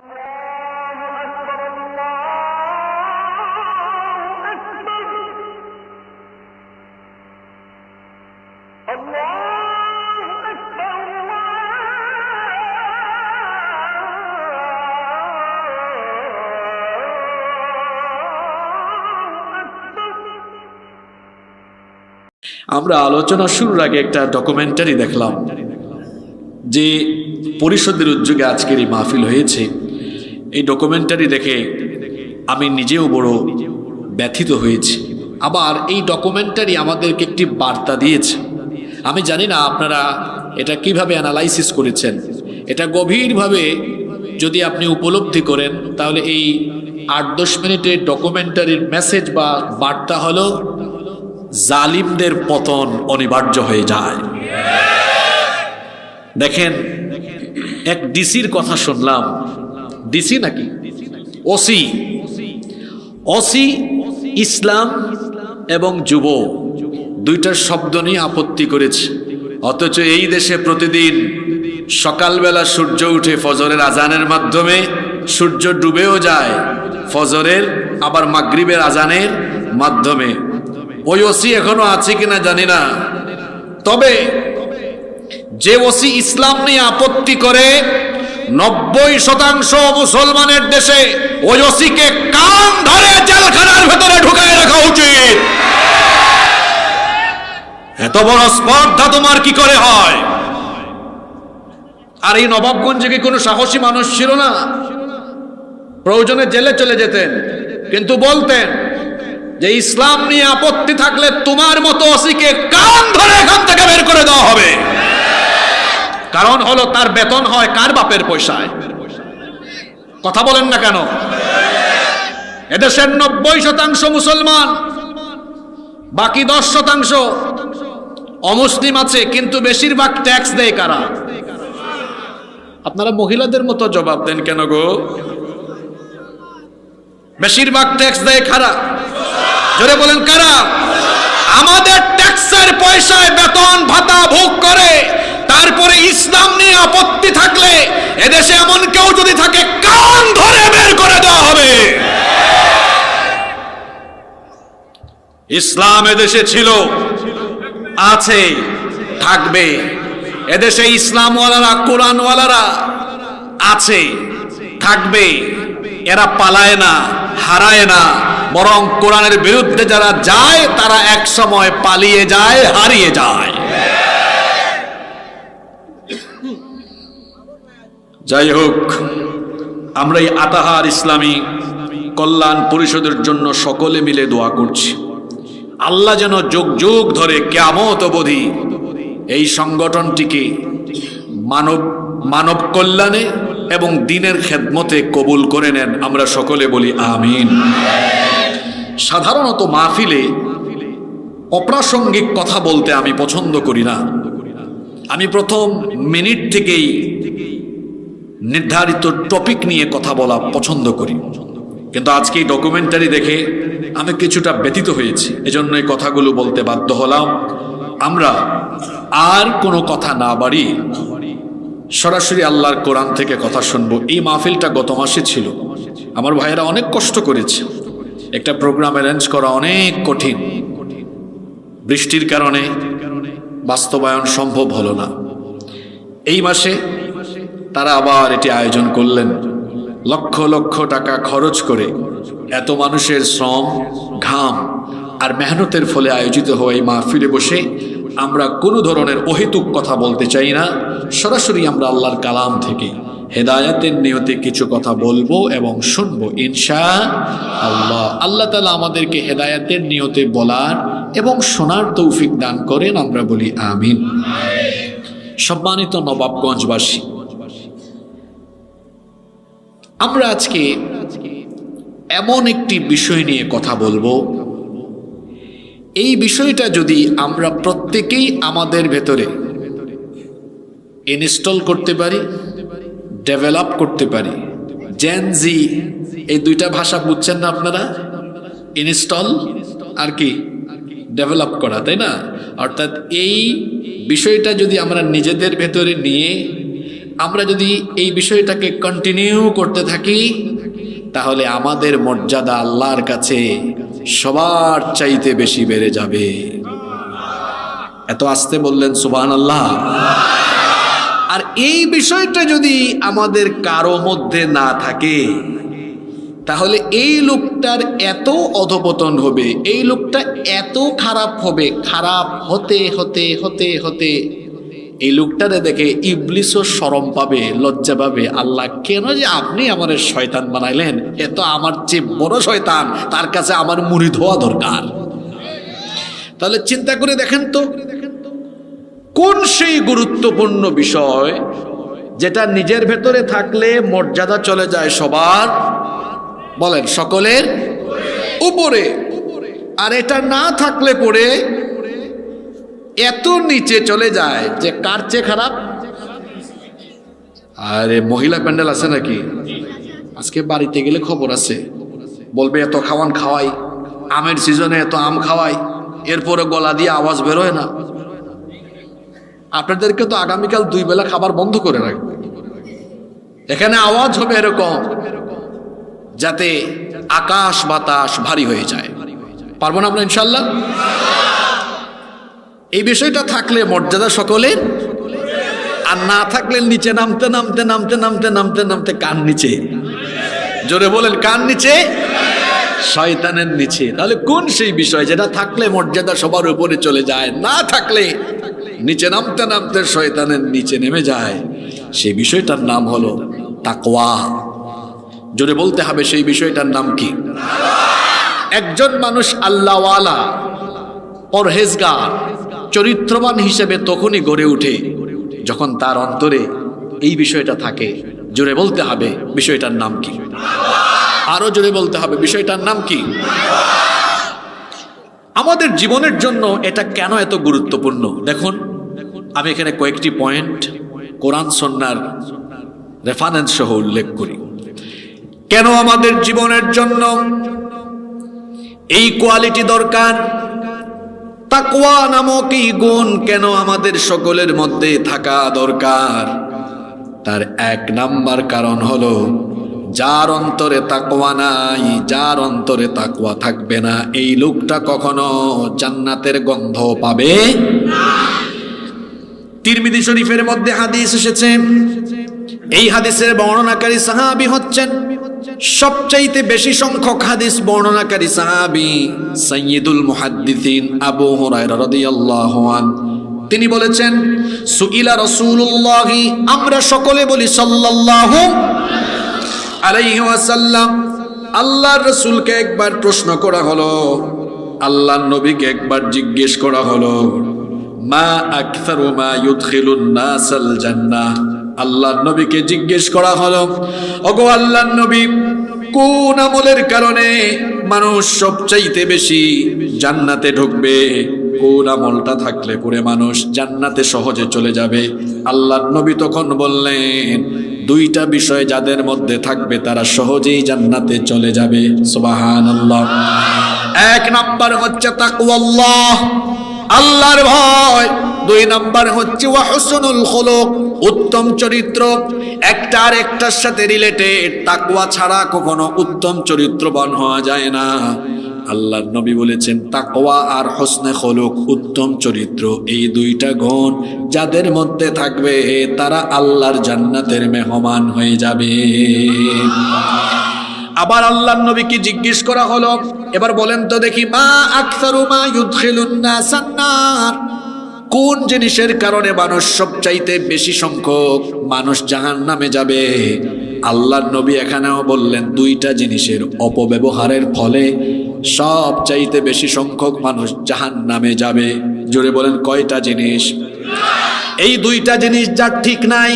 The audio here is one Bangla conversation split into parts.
আমরা আলোচনা শুরুর আগে একটা ডকুমেন্টারি দেখলাম যে পরিষদের উদ্যোগে আজকের এই মাহফিল হয়েছে। এই ডকুমেন্টারি দেখে আমি নিজেও বড় ব্যথিত হয়েছি। আবার এই ডকুমেন্টারি আমাদেরকে একটি বার্তা দিয়েছে। আমি জানি না আপনারা এটা কিভাবে অ্যানালাইসিস করেছেন। এটা গভীরভাবে যদি আপনি উপলব্ধি করেন তাহলে এই 8-10 মিনিটের ডকুমেন্টারির মেসেজ বা বার্তা হলো জালিমদের পতন অনিবার্য হয়ে যায়। দেখেন, এক ডিসির কথা শুনলাম। ডিসি নাকি ওসি ইসলাম এবং যুব দুইটার শব্দ নিয়ে আপত্তি করেছে। অথচ এই দেশে প্রতিদিন সকালবেলা সূর্য উঠে ফজরের আজানের মাধ্যমে, সূর্য ডুবেও যায় ফজরের আবার মাগরিবের আজানের মাধ্যমে। ওই ওসি এখনো আছে কিনা জানি না, তবে যে ওসি ইসলাম নিয়ে আপত্তি করে 90% মুসলমানের দেশে ওই ওসিকে কান ধরে জেলখানার ভেতরে ঢুকায় রাখা উচিত। এত বড় স্পর্ধা তোমার কি করে হয়? আর এই নবাবগঞ্জে কি কোনো সাহসী মানুষ ছিল না? প্রয়োজনে জেলে চলে যেতেন, কিন্তু বলতেন যে ইসলাম নিয়ে আপত্তি থাকলে তোমার মতো ওসিকে কান ধরে এখান থেকে বের করে দেওয়া হবে। কারণ হলো তার বেতন হয় কার বাপের পয়সায়। কথা বলেন না কেন? এদেশের 90% মুসলমান, বাকি 10% অমুসলিম আছে, কিন্তু বেশিরভাগ ট্যাক্স দেয় কারা? আপনারা মহিলাদের মতো জবাব দেন কেন গো? বেশিরভাগ ট্যাক্স দেয় কারা? জোরে বলেন কারা? আমাদের ট্যাক্সের পয়সায় বেতন ভাতা ভোগ করে, তারপরে ইসলাম নিয়ে আপত্তি থাকলে এদেশে এমন কেউ যদি থাকে কান ধরে বের করে দেওয়া হবে। ইসলাম এদেশে ছিল, আছে, থাকবে। এদেশে ইসলামওয়ালারা, কোরআনওয়ালারা আছে, থাকবে। এরা পালায় না, হারায় না, বরং কোরআনের বিরুদ্ধে যারা যায় তারা এক সময় পালিয়ে যায়, হারিয়ে যায়। যাই হোক, আমরা এই আতাহার ইসলামী কল্যাণ পরিষদের জন্য সকলে মিলে দোয়া করছি। আল্লাহ যেন যুগ যুগ ধরে কিয়ামত অবধি এই সংগঠনটিকে মানব কল্যাণে এবং দ্বীনের খেদমতে কবুল করে নেন। আমরা সকলে বলি আমিন। সাধারণত মাহফিলে অপ্রাসঙ্গিক কথা বলতে আমি পছন্দ করি না। আমি প্রথম মিনিট থেকেই নির্ধারিত টপিক নিয়ে কথা বলা পছন্দ করি, কিন্তু আজকে এই ডকুমেন্টারি দেখে আমি কিছুটা ব্যথিত হয়েছি। এজন্য এই কথাগুলো বলতে বাধ্য হলাম। আমরা আর কোনো কথা না বাড়িয়ে সরাসরি আল্লাহর কোরআন থেকে কথা শুনবো। এই মাহফিলটা গত মাসে ছিল। আমার ভাইয়েরা অনেক কষ্ট করেছে। একটা প্রোগ্রাম অ্যারেঞ্জ করা অনেক কঠিন, বৃষ্টির কারণে বাস্তবায়ন সম্ভব হলো না। এই মাসে তারা আবার এটি আয়োজন করলেন। লক্ষ লক্ষ টাকা খরচ করে, এত মানুষের শ্রম, ঘাম আর মেহনতের ফলে আয়োজিত হওয়া এই মাহফিলে বসে আমরা কোনো ধরনের অহেতুক কথা বলতে চাই না। সরাসরি আমরা আল্লাহর কালাম থেকে হেদায়েতের নিয়তে কিছু কথা বলবো এবং শুনবো ইনশাআল্লাহ। আল্লাহ তাআলা আমাদেরকে হেদায়েতের নিয়তে বলার এবং শোনার তৌফিক দান করেন। আমরা বলি আমিন। সম্মানিত নবাবগঞ্জবাসী, আমরা আজকে এমন একটি বিষয় নিয়ে কথা বলবো, এই বিষয়টা যদি আমরা প্রত্যেকেই আমাদের ভেতরে ইনস্টল করতে পারি, ডেভেলপ করতে পারি। জেনজি, এই দুইটা ভাষা বুঝছেন না আপনারা? ইনস্টল আর কি ডেভেলপ করা, তাই না? অর্থাৎ এই বিষয়টা যদি আমরা নিজেদের ভেতরে নিয়ে আমরা যদি এই বিষয়টাকে কন্টিনিউ করতে থাকি তাহলে আমাদের মর্যাদা আল্লাহর কাছে সবার চাইতে বেশি বেড়ে যাবে। এত আস্তে বললেন সুবহানাল্লাহ। আর এই বিষয়টা যদি আমাদের কারো মধ্যে না থাকে তাহলে এই লোকটার এত অধপতন হবে, এই লোকটা এত খারাপ হবে, খারাপ হতে হতে হতে হতে এই লোকটারে দেখে ইবলিসও শরম পাবে, লজ্জা পাবে। আল্লাহ, কেন যে আপনি আমার শয়তান বানাইলেন? এ তো আমার চেয়ে বড় শয়তান, তার কাছে আমার মুরিদ হওয়া দরকার। তাহলে চিন্তা করে দেখেন তো, কোন সেই গুরুত্বপূর্ণ বিষয় যেটা নিজের ভেতরে থাকলে মর্যাদা চলে যায় সবার, বলেন সকলের উপরে, আর এটা না থাকলে পরে এত নিচে চলে যায় যে কার চেয়ে খারাপ। আরে মহিলা প্যান্ডেল আছে নাকি? আজকে বাড়িতে গেলে খবর আছে, বলবে এত খাওয়ান খাওয়াই, আমের সিজনে এত আম খাওয়াই, এরপরে গলা দিয়ে আওয়াজ বেরোয় না। আপনাদেরকে তো আগামীকাল 2 বেলা খাবার বন্ধ করে রাখবে। এখানে আওয়াজ হবে এরকম যাতে আকাশ বাতাস ভারী হয়ে যায়। পারবো না আমরা ইনশাল্লাহ? এই বিষয়টা থাকলে মর্যাদা সকলের, আর না থাকলে নিচে নামতে নামতে নামতে নামতে নামতে নামতে কার নিচে? জোরে বলেন, কার নিচে? শয়তানের নিচে। তাহলে কোন সেই বিষয় যেটা থাকলে মর্যাদা সবার উপরে চলে যায়, না থাকলে নিচে নামতে নামতে শয়তানের নিচে নেমে যায়? সেই বিষয়টার নাম হলো তাকওয়া। জোরে বলতে হবে, সেই বিষয়টার নাম কি? একজন মানুষ আল্লাহওয়ালা, পরহেজগার, চরিত্রবান হিসেবে তখনই গড়ে ওঠে যখন তার অন্তরে এই বিষয়টা থাকে। জোরে বলতে হবে, বিষয়টার নাম কি? আরো জোরে বলতে হবে, বিষয়টার নাম কি? আমাদের জীবনের জন্য এটা কেন এত গুরুত্বপূর্ণ? দেখুন, আমি এখানে কয়েকটি পয়েন্ট কোরআন সুন্নাহর রেফারেন্স সহ উল্লেখ করি। কেন আমাদের জীবনের জন্য এই কোয়ালিটি দরকার, তাকওয়া নামক এই গুণ কেন আমাদের সকলের মধ্যে থাকা দরকার? তার 1 নাম্বার কারণ হলো, যার অন্তরে তাকওয়া নাই, যার অন্তরে তাকওয়া থাকবে না, এই লোকটা কখনো জান্নাতের গন্ধ পাবে না। তিরমিজি শরীফের মধ্যে হাদিস এসেছে, এই হাদিসের বর্ণনাকারী সাহাবী হচ্ছেন, সবচাইতে বেশি সংখ্যক হাদিস বর্ণনাকারী সাহাবী সাইয়্যিদুল মুহাদ্দিসিন আবু হুরায়রা রাদিয়াল্লাহু আনহু। তিনি বলেছেন, সুইলা রাসূলুল্লাহি, আমরা সকলে বলি সাল্লাল্লাহু আলাইহি ওয়াসাল্লাম, আল্লাহর রাসূলকে একবার প্রশ্ন করা হলো, আল্লাহর নবীকে একবার জিজ্ঞেস করা হলো, মা আকসারু মা ইউদখিলুন নাসাল জান্নাহ। আল্লাহর নবীকে জিজ্ঞেস করা হলো, ওগো আল্লাহর নবী, কোন আমলের কারণে মানুষ সবচাইতে বেশি জান্নাতে ঢুকবে? কোন আমলটা থাকলে পরে মানুষ জান্নাতে সহজে চলে যাবে? আল্লাহর নবী তখন বললেন, 2টা বিষয় যাদের মধ্যে থাকবে তারা সহজেই জান্নাতে চলে যাবে। সুবহানাল্লাহ। 1 নাম্বার হচ্ছে তাকওয়াল্লাহ, আল্লাহর ভয়। 2 নাম্বার হচ্ছে ওয়া হুসনুল খুলুক, উত্তম চরিত্র। একটা আর একটার সাথে রিলেটেড। তাকওয়া ছাড়া কখনো উত্তম চরিত্রবান হওয়া যায় না। আল্লাহর নবী বলেছেন, তাকওয়া আর হুসনে খুলুক, উত্তম চরিত্র, এই 2টা গুণ যাদের মধ্যে থাকবে তারা আল্লাহর জান্নাতের মেহমান হয়ে যাবে। আবার আল্লাহর নবীকে জিজ্ঞেস করা হলো, এবার বলেন তো দেখি, মা আকসারু মা ইউদখিলুন নাসান নার, কোন জিনিসের কারণে মানুষ সবচাইতে বেশি সংখ্যক মানুষ জাহান্নামে যাবে? আল্লাহর নবী এখানেও বললেন, 2টা জিনিসের অপব্যবহারের ফলে সবচাইতে বেশি সংখ্যক মানুষ জাহান্নামে যাবে। জোরে বলেন, কয়টা জিনিস? এই 2টা জিনিস যার ঠিক নাই,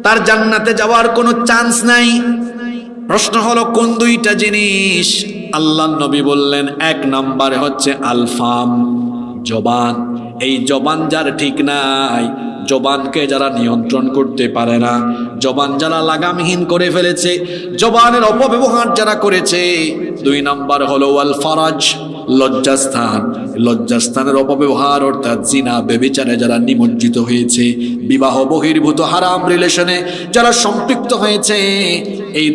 তার জান্নাতে যাওয়ার কোনো চান্স নাই। প্রশ্ন হলো, কোন 2টা জিনিস? আল্লাহর নবী বললেন, 1 নাম্বারে হচ্ছে আলফাম, জবান। এই জবান যার ঠিক নাই, জবানকে যারা নিয়ন্ত্রণ করতে পারে না, জবান যারা লাগামহীন করে ফেলেছে, জবানের অপব্যবহার যারা করেছে। 2 নাম্বার হলো ওয়াল ফারাজ, লজ্জাস্থান। লজ্জাস্থানের অপব্যবহার অর্থাৎ জিনা ব্যভিচারে যারা নিমজ্জিত হয়েছে, বিবাহ বহির্ভূত হারাম রিলেশনে যারা সম্পৃক্ত হয়েছে, এই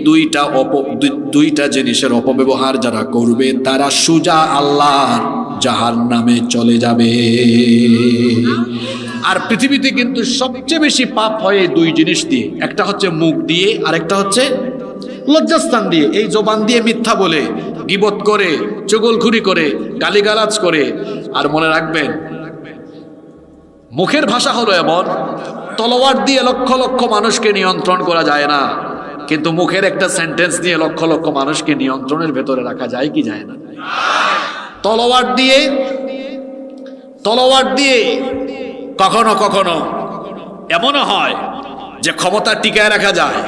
দুইটা জিনিসের অপব্যবহার যারা করবে তারা সোজা আল্লাহর জাহান্নামে চলে যাবে। আর পৃথিবীতে কিন্তু সবচেয়ে বেশি পাপ হয় এই দুই জিনিস দিয়ে, একটা হচ্ছে মুখ দিয়ে আর একটা হচ্ছে লজ্জাস্থান দিয়ে। এই জবান দিয়ে মিথ্যা বলে, গীবত করে, চুগলখুরি করে, গালিগালাজ করে। আর মনে রাখবেন, মুখের ভাষা হলো এমন, তলোয়ার দিয়ে লক্ষ লক্ষ মানুষকে নিয়ন্ত্রণ করা যায় না, কিন্তু মুখের একটা সেন্টেন্স দিয়ে লক্ষ লক্ষ মানুষকে নিয়ন্ত্রণের ভেতরে রাখা যায় কি যায় না? তলোয়ার দিয়ে কখনো কখনো এমনও হয় যে ক্ষমতা টিকায় রাখা যায়,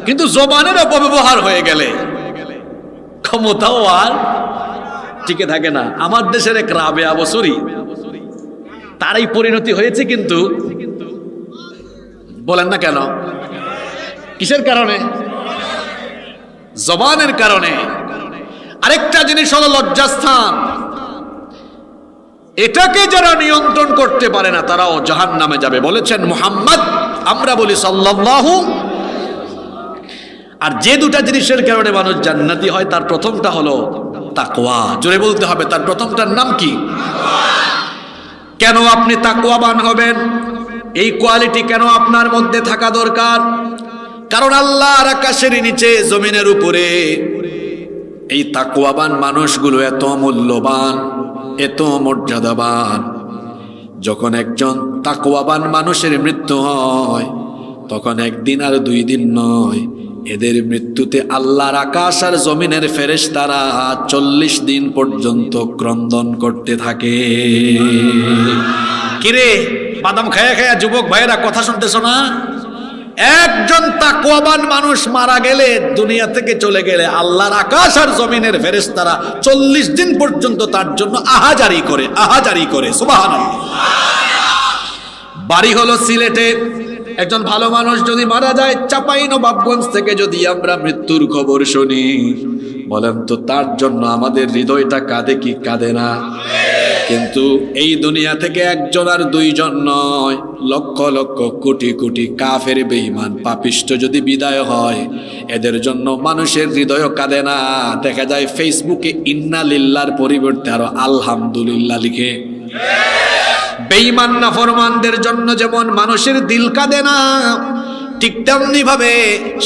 কিন্তু জবানের অপব্যবহার হয়ে গেলে ক্ষমতাও আর টিকে থাকে না। আমার দেশের এক রাবেয়া বসুরি, তারই পরিণতি হয়েছে, কিন্তু বলেন না কেন? কিসের কারণে? জবানের কারণে। আরেকটা জিনিস হলো লজ্জাস্থান। এটাকে যারা নিয়ন্ত্রণ করতে পারে না তারাও জাহান্নামে যাবে, বলেছেন মুহাম্মদ। আমরা বলি সাল্লাল্লাহু। আর যে দুটা জিনিসের কারণে মানুষ জান্নাতি হয় তার প্রথমটা হলো তাকওয়া। জোরে বলতে হবে, তার প্রথমটার নাম কি? কেন আপনি তাকওয়াবান হবেন? এই কোয়ালিটি কেন আপনার মধ্যে থাকা দরকার? কারণ আল্লাহর আকাশের নিচে জমিনের উপরে এই তাকওয়াবান মানুষগুলো এত মূল্যবান, এত মর্যাদাবান। যখন একজন তাকওয়াবান মানুষের মৃত্যু হয় তখন একদিন আর 2 দিন নয়, এদের মৃত্যুতে আল্লাহর আকাশ আর জমিনের ফেরেশতারা 40 দিন পর্যন্ত ক্রন্দন করতে থাকে। কিরে বাদাম খায়া খায়া যুবক ভাইয়েরা কথা শুনতেছ না? একজন তাকওয়াবান মানুষ মারা গেলে, দুনিয়া থেকে চলে গেলে, আল্লাহর আকাশ আর জমিনের ফেরেশতারা 40 দিন পর্যন্ত তার জন্য আহাজারি করে। সুবহানাল্লাহ। বাড়ি হলো সিলেটে, একজন ভালো মানুষ যদি মারা যায়, চাঁপাইনবাবগঞ্জ থেকে যদি আমরা মৃত্যুর খবর শুনি, বলেন তো তার জন্য আমাদের হৃদয়টা কাঁদে কি কাঁদে না? কিন্তু এই দুনিয়া থেকে একজন আর 2 জন নয়, লক্ষ লক্ষ কোটি কোটি কাফের বেঈমান পাপিষ্ঠ যদি বিদায় হয়, এদের জন্য মানুষের হৃদয় কাঁদে না। দেখা যায় ফেসবুকে ইন্না লিল্লাহর পরিবর্তে আরো আলহামদুলিল্লাহ লিখে। বেঈমান নাফরমানদের জন্য যেমন মানুষের দিল কাঁদে না, ঠিক তেমনি ভাবে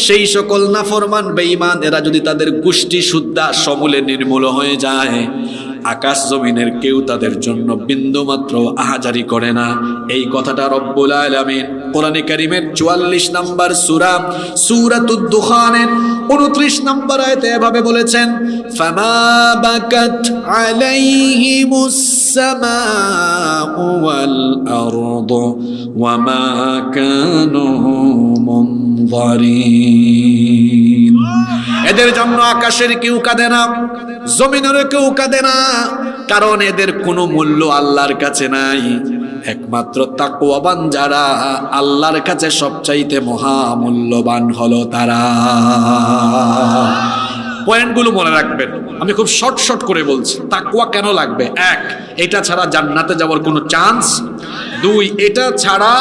সেই সকল নাফরমান বেঈমান এরা যদি তাদের গোষ্ঠী শুদ্ধা সমূলে নির্মূল হয়ে যায়, আকাশ জমিনের কেউ তাদের জন্য বিন্দু মাত্র আহাজারি করে না। এই কথাটা রব্বুল আলামিন কোরআনে কারীমের 44 নম্বর সূরাতুদ দুখানের 29 নম্বর আয়াতে এভাবে বলেছেন, ফামা বাকাত আলাইহিমুস সামাউ ওয়াল আরদু ওয়ামা কানু মুনযারিন। এদের জন্য আকাশের কেউ কাঁদে না, জমিনের কেউ কাঁদে না, কারণ এদের কোনো মূল্য আল্লাহর কাছে নাই। একমাত্র তাকওয়াবান যারা, আল্লাহর কাছে সবচাইতে মহামূল্যবান হলো তারা। পয়েন্টগুলো মনে রাখবেন, আমি খুব শর্ট করে বলছি। তাকওয়া কেন লাগবে? 1, এটা ছাড়া জান্নাতে যাওয়ার কোনো চান্স। 2, এটা ছাড়া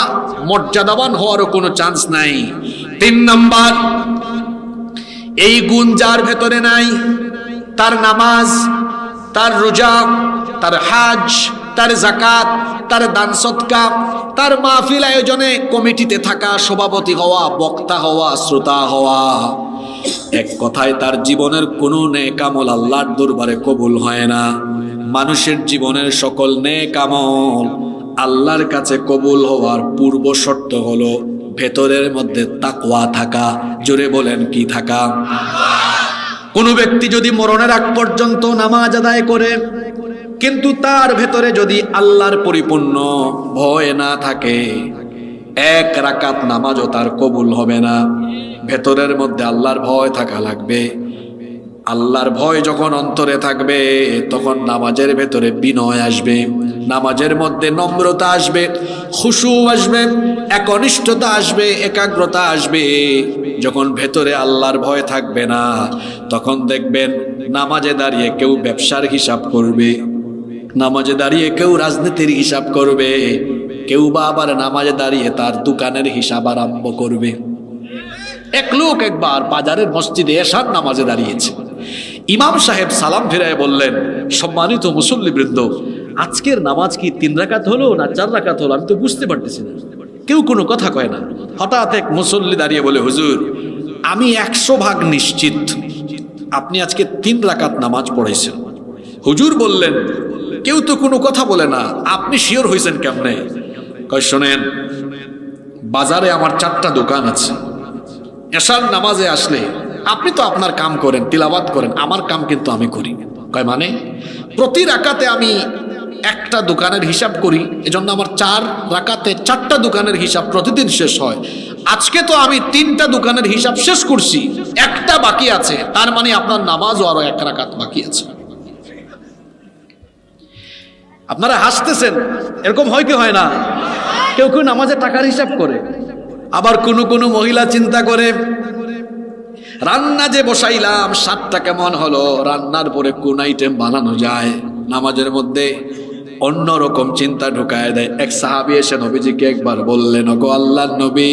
মর্যাদাবান হওয়ারও কোনো চান্স নাই। 3 নাম্বার, এই গুণ যার ভেতরে নাই, তার নামাজ, তার রোজা, তার হাজ, তার যাকাত, তার দান সদকা, তার মাহফিল আয়োজনে কমিটিতে থাকা, সভাপতি হওয়া, বক্তা হওয়া, শ্রোতা হওয়া, এক কথায় তার জীবনের কোনো নেক আমল আল্লাহর দরবারে কবুল হয় না। মানুষের জীবনের সকল নেক আমল আল্লাহর কাছে কবুল হওয়ার পূর্ব শর্ত হলো ভেতরের মধ্যে তাকওয়া থাকা। জোরে বলেন, কি থাকা? কোন ব্যক্তি যদি মরণের আগ পর্যন্ত নামাজ আদায় করে, কিন্তু তার ভেতরে যদি আল্লাহর পরিপূর্ণ ভয় না থাকে, 1 রাকাত নামাজও তার কবুল হবে না। ভেতরের মধ্যে আল্লাহর ভয় থাকা লাগবে। আল্লাহর ভয় যখন অন্তরে থাকবে, তখন নামাজের ভেতরে বিনয় আসবে, নামাজের মধ্যে নম্রতা আসবে, খুশু আসবে, একনিষ্ঠতা আসবে, একাগ্রতা আসবে। যখন ভেতরে আল্লাহর ভয় থাকবে না, তখন দেখবেন নামাজে দাঁড়িয়ে কেউ ব্যবসার হিসাব করবে, নামাজে দাঁড়িয়ে কেউ রাজনীতির হিসাব করবে, কেউ বা আবার নামাজে দাঁড়িয়ে তার দোকানের হিসাব আরম্ভ করবে। এক লোক একবার বাজারের মসজিদে এশার নামাজে দাঁড়িয়েছে। ইমাম সাহেব সালাম ফিরায় বললেন, সম্মানিত মুসল্লিবৃন্দ, আজকের নামাজ কি 3 রাকাত হলো না 4 রাকাত হলো, আমি তো বুঝতে পারতেছি না। কেউ কোনো কথা কয় না। হঠাৎ এক মুসল্লি দাঁড়িয়ে বলে, হুজুর, আমি 100% নিশ্চিত আপনি আজকে 3 রাকাত নামাজ পড়েছেন। হুজুর বললেন, কেউ তো কোনো কথা বলে না, আপনি শিওর হয়েছেন কেমনে? কয়, শোনেন, বাজারে আমার 4টা দোকান আছে। এশার নামাজে আসলে আপনি তো আপনার কাম করেন, তিলাওয়াত করেন, আমার কাম কিন্তু আমি করি। কয় মানে? প্রতি রাকাতে আমি একটা দোকানের হিসাব করি, এজন্য আমার 4 রাকাতে 4টা দোকানের হিসাব প্রতিদিন শেষ হয়। আজকে তো আমি 3টা দোকানের হিসাব শেষ করছি, একটা বাকি আছে, তার মানে আপনার নামাজও আরো 1 রাকাত বাকি আছে। আপনারা হাসতেছেন, এরকম হয় কি হয় না? কেউ কেউ নামাজে টাকার হিসাব করে, আবার কোনো মহিলা চিন্তা করে, রান্না যে বসাইলাম স্বাদটা কেমন হলো, রান্নার পরে কোন আইটেম বানানো যায়। নামাজের মধ্যে অন্যরকম চিন্তা ঢুকায় দেয়। এক সাহাবী এসে নবীজিকে একবার বললেন, ওগো আল্লাহর নবী,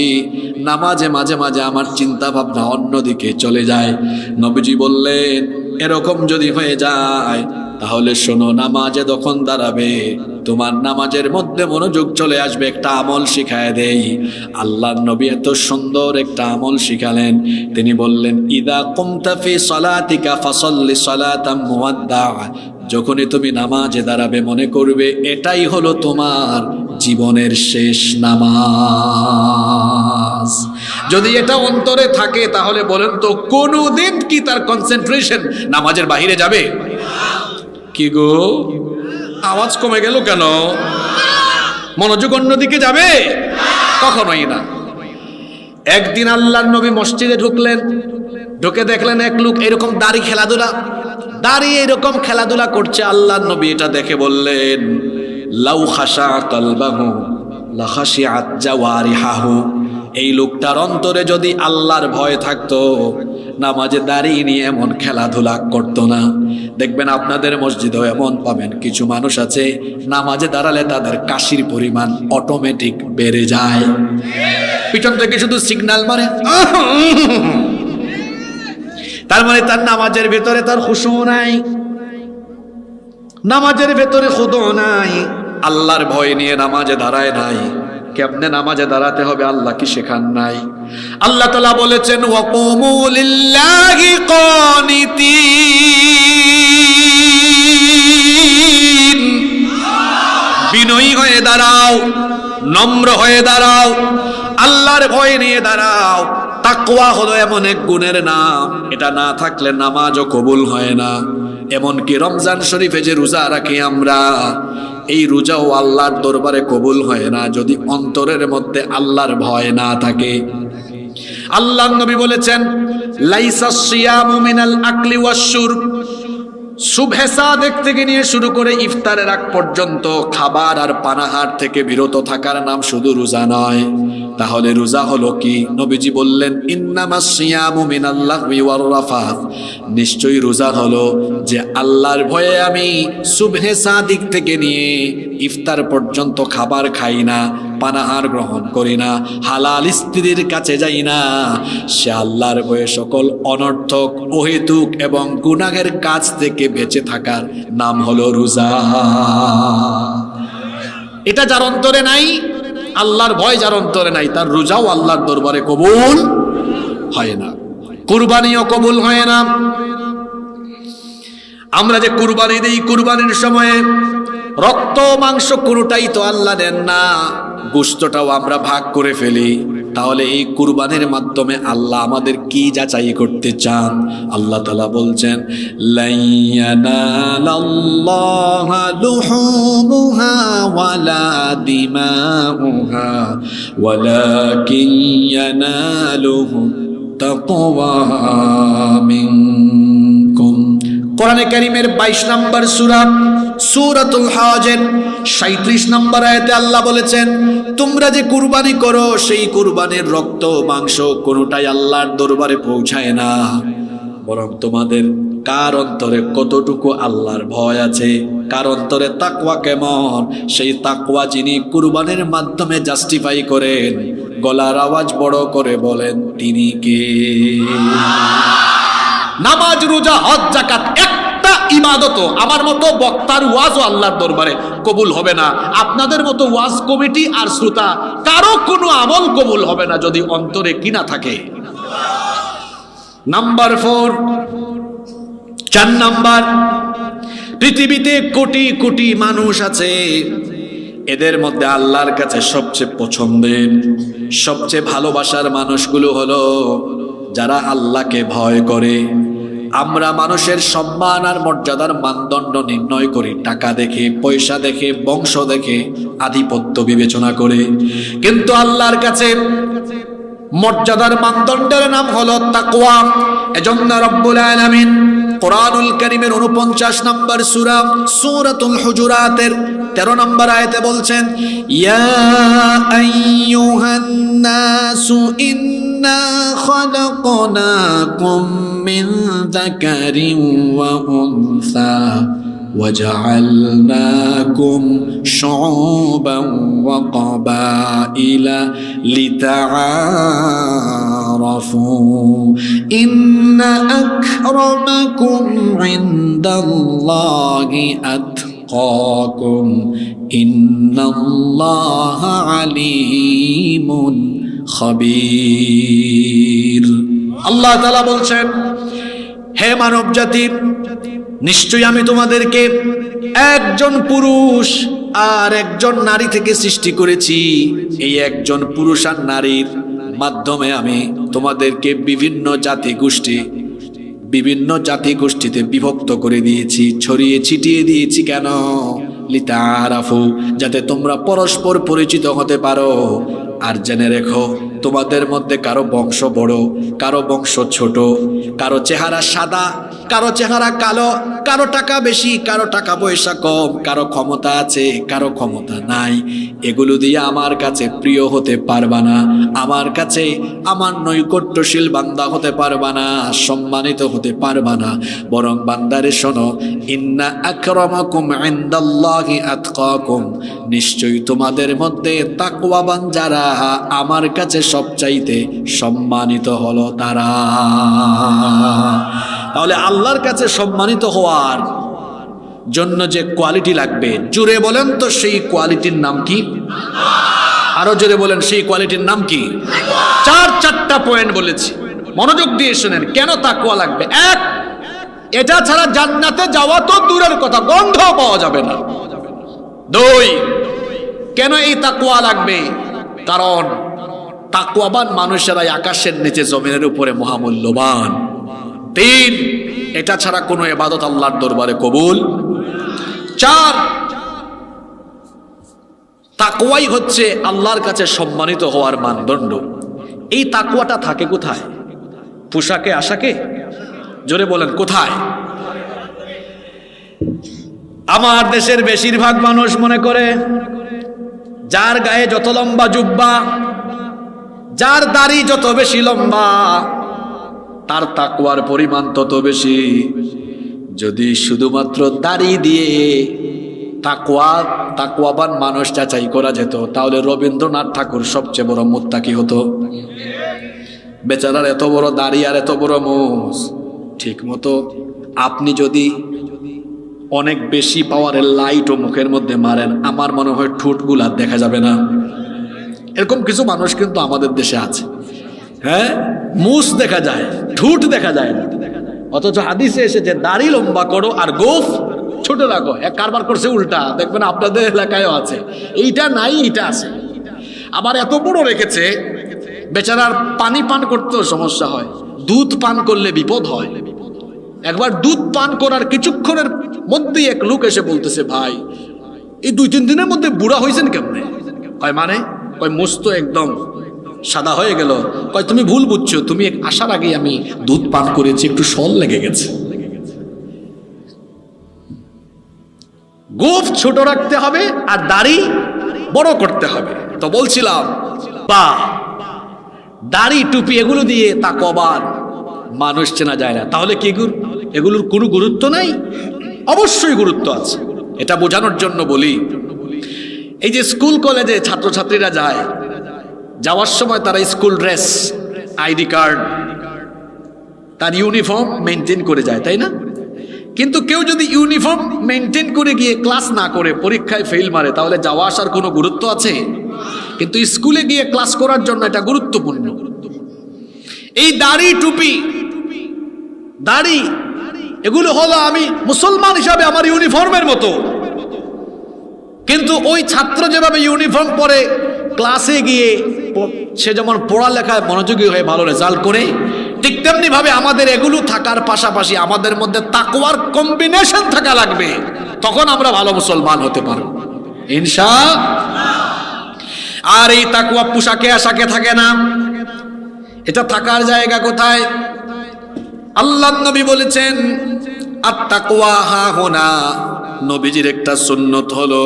নামাজে মাঝে মাঝে আমার চিন্তা ভাবনা অন্যদিকে চলে যায়। নবীজি বললেন, এরকম যদি হয়ে যায় তাহলে শোনো, নামাজে যখন দাঁড়াবে তোমার নামাজের মধ্যে মনোযোগ চলে আসবে। একটা আমল শিখায় দেই। আল্লাহর নবী এত সুন্দর একটা আমল শিখালেন। তিনি বললেন, ইদা কুমতা ফি সালাতিকা ফাসাল্লি সালাতাম মুওয়াদ্দা। যখনই তুমি নামাজে দাঁড়াবে মনে করবে এটাই হলো তোমার জীবনের শেষ নামাজ। যদি এটা অন্তরে থাকে তাহলে বলেন তো, কোনদিন কি তার কনসেন্ট্রেশন নামাজের বাহিরে যাবে? কি গো, আওয়াজ কমে গেল কেন? মনোযোগ অন্যদিকে যাবে? কখনোই না। একদিন আল্লাহর নবী মসজিদে ঢুকলেন, ঢুকে দেখলেন এক লোক এরকম দাঁড়িয়ে এরকম খেলাধুলা করছে। আল্লাহর নবী এটা দেখে বললেন, লাউ খাশা কালবাহু লা খাশিআত জাওয়ারিহাহু। এই লোকটার অন্তরে যদি আল্লাহর ভয় থাকতো, নামাজে দাঁড়িয়ে নিয়ে এমন খেলাধুলা করতো না। দেখবেন আপনাদের মসজিদেও এমন পাবেন, কিছু মানুষ আছে নামাজে দাঁড়ালে তাদের কাশির পরিমাণ অটোমেটিক বেড়ে যায়। পিছন থেকে শুধু সিগন্যাল মারে, তার মানে তার নামাজের ভেতরে তার খুশু নাই, নামাজের ভেতরে খুদু নাই, আল্লাহর ভয় নিয়ে নামাজে দাঁড়ায় নাই। কেমনে নামাজে দাঁড়াতে হবে আল্লাহ কি শেখান নাই? আল্লাহ তাআলা বলেছেন, ওয়াকুমু লিল্লাহি কানিতিন। বিনয়ী হয়ে দাঁড়াও, নম্র হয়ে দাঁড়াও, আল্লাহর ভয় নিয়ে দাঁড়াও। তাকওয়া হলো এমন এক গুণের নাম, এটা না থাকলে নামাজও কবুল হয় না। এমনকি রমজান শরীফে যে রোজা রাখি আমরা, এই রোজাও আল্লাহর দরবারে কবুল হয় না যদি অন্তরের মধ্যে আল্লাহর ভয় না থাকে। আল্লাহর নবী বলেছেন, লাইসা সিয়ামু মিনাল আকলি ওয়াশ শুরব। সুবহে সাদেক থেকে নিয়ে শুরু করে ইফতারের আগ পর্যন্ত খাবার আর পানাহার থেকে বিরত থাকার নাম শুধু রোজা নয়। তাহলে রোজা হলো কি? নবীজি বললেন, ইন্নামাস সিয়ামু মিনাল্লাহবি ওয়ার রাফাত। নিশ্চয়ই রোজা হলো যে আল্লাহর ভয়ে আমি সুবহে সাদিক থেকে নিয়ে ইফতার পর্যন্ত খাবার খাই না, পানাহার গ্রহণ করি না, হালাল স্ত্রীর কাছে যাই না। সে আল্লাহর ভয়ে সকল অনর্থক, অহেতুক এবং গুনাহের কাজ থেকে বেঁচে থাকার নাম হলো রোজা। এটা যার অন্তরে নাই, আল্লাহর ভয় যার অন্তরে নাই, তার রোজাও আল্লাহর দরবারে কবুল হয় না, কুরবানিও কবুল হয় না। আমরা যে কুরবানি দেই, কুরবানির সময়ে রক্ত মাংস কোনোটাই তো আল্লাহ দেন না, গোশতটাও আমরা ভাগ করে ফেলি। তাহলে এই কুরবানির মাধ্যমে আল্লাহ আমাদের কি যাচাই করতে চান? আল্লাহ তাআলা বলছেন, লাইয়ানালাল্লাহা লুহুমুহা ওয়ালা দিমাউহা ওয়ালাকিন ইয়ানালুহু তাকওয়া মিনকুম। কোরআনে কারীমের 22 নম্বর সূরা সূরাতুল হজের 37 নম্বর আয়াতে আল্লাহ বলেছেন, তোমরা যে কুরবানি করো সেই কুরবানির রক্ত মাংস কোনোটাই আল্লাহর দরবারে পৌঁছায় না। বরং তোমাদের কার অন্তরে কতটুকু আল্লাহর ভয় আছে, কার অন্তরে তাকওয়া কেমন, সেই তাকওয়া যিনি কুরবানির মাধ্যমে জাস্টিফাই করেন, গলার আওয়াজ বড় করে বলেন তিনি কে? নামাজ, রোজা, হজ, যাকাত একটা ইবাদত আমার মতো বক্তার ওয়াজও আল্লাহর দরবারে কবুল হবে না। আপনাদের মতো ওয়াজ কমিটি আর শ্রোতা কারো কোনো আমল কবুল হবে না যদি অন্তরে কি না থাকে। নাম্বার 4, 4 নাম্বার, পৃথিবীতে কোটি কোটি মানুষ আছে, এদের মধ্যে আল্লাহর কাছে সবচেয়ে পছন্দের, সবচেয়ে ভালোবাসার মানুষগুলো হলো যারা আল্লাহকে ভয় করে। আমরা মানুষের সম্মান আর মর্যাদার মানদণ্ড নির্ণয় করি টাকা দেখে, পয়সা দেখে, বংশ দেখে, আধিপত্য বিবেচনা করে, কিন্তু আল্লাহর কাছে মর্যাদার মানদণ্ডের নাম হলো তাকওয়া। এজন্য রব্বুল আলামিন কোরআনুল কারীমের 49 নম্বর সূরা সূরাতুল হুজুরাতের 13 নম্বর আয়াতে বলছেন, ইয়া আইয়ুহান নাসু ইন্না খালাকনাকুম মিন যাকারিন ওয়া উনসা وجعلناكم شعوبا وقبائل لتعارفوا إن أكرمكم عند الله أتقاكم إن الله عليم خبير। আল্লাহ তাআলা বলছেন, হে মানব জাতি, নিশ্চয়ই আমি তোমাদেরকে একজন পুরুষ আর একজন নারী থেকে সৃষ্টি করেছি। এই একজন পুরুষ আর নারীর মাধ্যমে আমি তোমাদেরকে বিভিন্ন জাতি গোষ্ঠীতে বিভক্ত করে দিয়েছি, ছড়িয়ে ছিটিয়ে দিয়েছি। কেন? লিতাআরাফু, যাতে তোমরা পরস্পর পরিচিত হতে পারো। আর জেনে রেখো, তোমাদের মধ্যে কারো বংশ বড়, কারো বংশ ছোট, কারো চেহারা সাদা, কারো চেহারা কালো, কারো টাকা বেশি, কারো টাকা পয়সা কম, কারো ক্ষমতা আছে, কারো ক্ষমতা নাই। এগুলো দিয়ে আমার কাছে প্রিয় হতে পারবা না, আমার কাছে আমার নৈকট্যশীল বান্দা হতে পারবা না, সম্মানিত হতে পারবা না। বরং বান্দারে শোনো, ইন্না আকরামাকুম ইনদাল্লাহি আতকাকুম, নিশ্চয়ই তোমাদের মধ্যে তাকওয়াবান যারা, আমার কাছে সবচাইতে সম্মানিত হলো তারা। তাহলে আল্লাহর কাছে সম্মানিত হওয়ার জন্য যে কোয়ালিটি লাগবে, জোরে বলেন তো সেই কোয়ালিটির নাম কি? আরো জোরে বলেন, সেই কোয়ালিটির নাম কি? 4টা পয়েন্ট বলেছি, মনোযোগ দিয়ে শুনেন। কেন তাকওয়া লাগবে? 1, এটা ছাড়া জান্নাতে যাওয়া তো দূরের কথা, গন্ধ পাওয়া যাবে না। 2, কেন এই তাকওয়া লাগবে? কারণ তাকওয়াবান মানুষেরাই আকাশের নিচে জমিনের উপরে মহামূল্যবান। 3, এটা ছাড়া কোনো ইবাদত আল্লাহর দরবারে কবুল। 4, তাকওয়াই হচ্ছে আল্লাহর কাছে সম্মানিত হওয়ার মানদণ্ড। এই তাকওয়াটা থাকে কোথায়? পোশাকে আশাকে? জোরে বলেন কোথায়? আমার দেশের বেশিরভাগ মানুষ মনে করে যার গায়ে যত লম্বা জুব্বা, যার দাড়ি যত বেশি লম্বা, তার তাকওয়ার পরিমাণ তত বেশি। যদি শুধুমাত্র দাড়ি দিয়ে তাকওয়াবান মানুষ যাচাই করা যেত, তাহলে রবীন্দ্রনাথ ঠাকুর সবচেয়ে বড় মুত্তাকি হতো। বেচারার এত বড় দাড়ি আর এত বড় মুখ। ঠিক মতো আপনি যদি অনেক বেশি পাওয়ারের লাইটও মুখের মধ্যে মারেন, আমার মনে হয় ঠোঁটগুলা দেখা যাবে না। এরকম কিছু মানুষ কিন্তু আমাদের দেশে আছে। হ্যাঁ, মুছ দেখা যায়, ঠোঁট দেখা যায় না। অথচ হাদিসে এসেছে দাড়ি লম্বা করো আর গোঁফ ছোট রাখো। এক কারবার করছে উল্টা, দেখবেন আপনাদের এলাকায়ও আছে। এইটা নাই, এইটা আছে। আবার এত বড় রেখেছে, বেচারার পানি পান করতেও সমস্যা হয়, দুধ পান করলে বিপদ হয়। একবার দুধ পান করার কিছুক্ষণের মধ্যেই এক লোক এসে বলতেছে, ভাই এই 2-3 দিনের মধ্যে বুড়া হয়েছেন কেমনে? কয় মানে? কয় মুছ তো একদম সাদা হয়ে গেল। কয় তুমি ভুল বুঝছো, তুমি আসার আগে আমি দুধ পান করেছি, একটু সল লেগে গেছে। গোঁফ ছোট রাখতে হবে আর দাড়ি বড় করতে হবে। তো বলছিলাম, দাড়ি টুপি এগুলো দিয়ে তাকওয়াবান মানুষ চেনা যায় না। তাহলে কি এগুলোর কোনো গুরুত্ব নাই? অবশ্যই গুরুত্ব আছে। এটা বোঝানোর জন্য বলি, এই যে স্কুল কলেজে ছাত্রছাত্রীরা যায়, যাওয়ার সময় তারা স্কুল ড্রেস, আইডি কার্ড, তার ইউনিফর্ম মেনটেন করে যায়, তাই না? কিন্তু কেউ যদি ইউনিফর্ম মেনটেন করে গিয়ে ক্লাস না করে পরীক্ষায় ফেল মারে, তাহলে যাওয়া আসার কোনো গুরুত্ব আছে? কিন্তু স্কুলে গিয়ে ক্লাস করার জন্য এটা গুরুত্বপূর্ণ। এই দাড়ি, টুপি, দাড়ি, এগুলো হলো আমি মুসলমান হিসাবে আমার ইউনিফর্মের মতো। কিন্তু ওই ছাত্র যেভাবে ইউনিফর্ম পরে ক্লাসে গিয়ে সে যেমন পড়ালেখায় মনোযোগী হয়ে ভালো রেজাল্ট করে, ঠিক তেমনি ভাবে আমাদের এগুলো থাকার পাশাপাশি আমাদের মধ্যে তাকওয়ার কম্বিনেশন থাকা লাগবে, তখন আমরা ভালো মুসলমান হতে পারব ইনশাআল্লাহ। আর এই তাকওয়া পোশাকে আশাকে থাকে না, এটা থাকার জায়গা কোথায়? আল্লাহর নবী বলেছেন আত-তাকওয়া হাহুনা। নবীজির একটা সুন্নত হলো,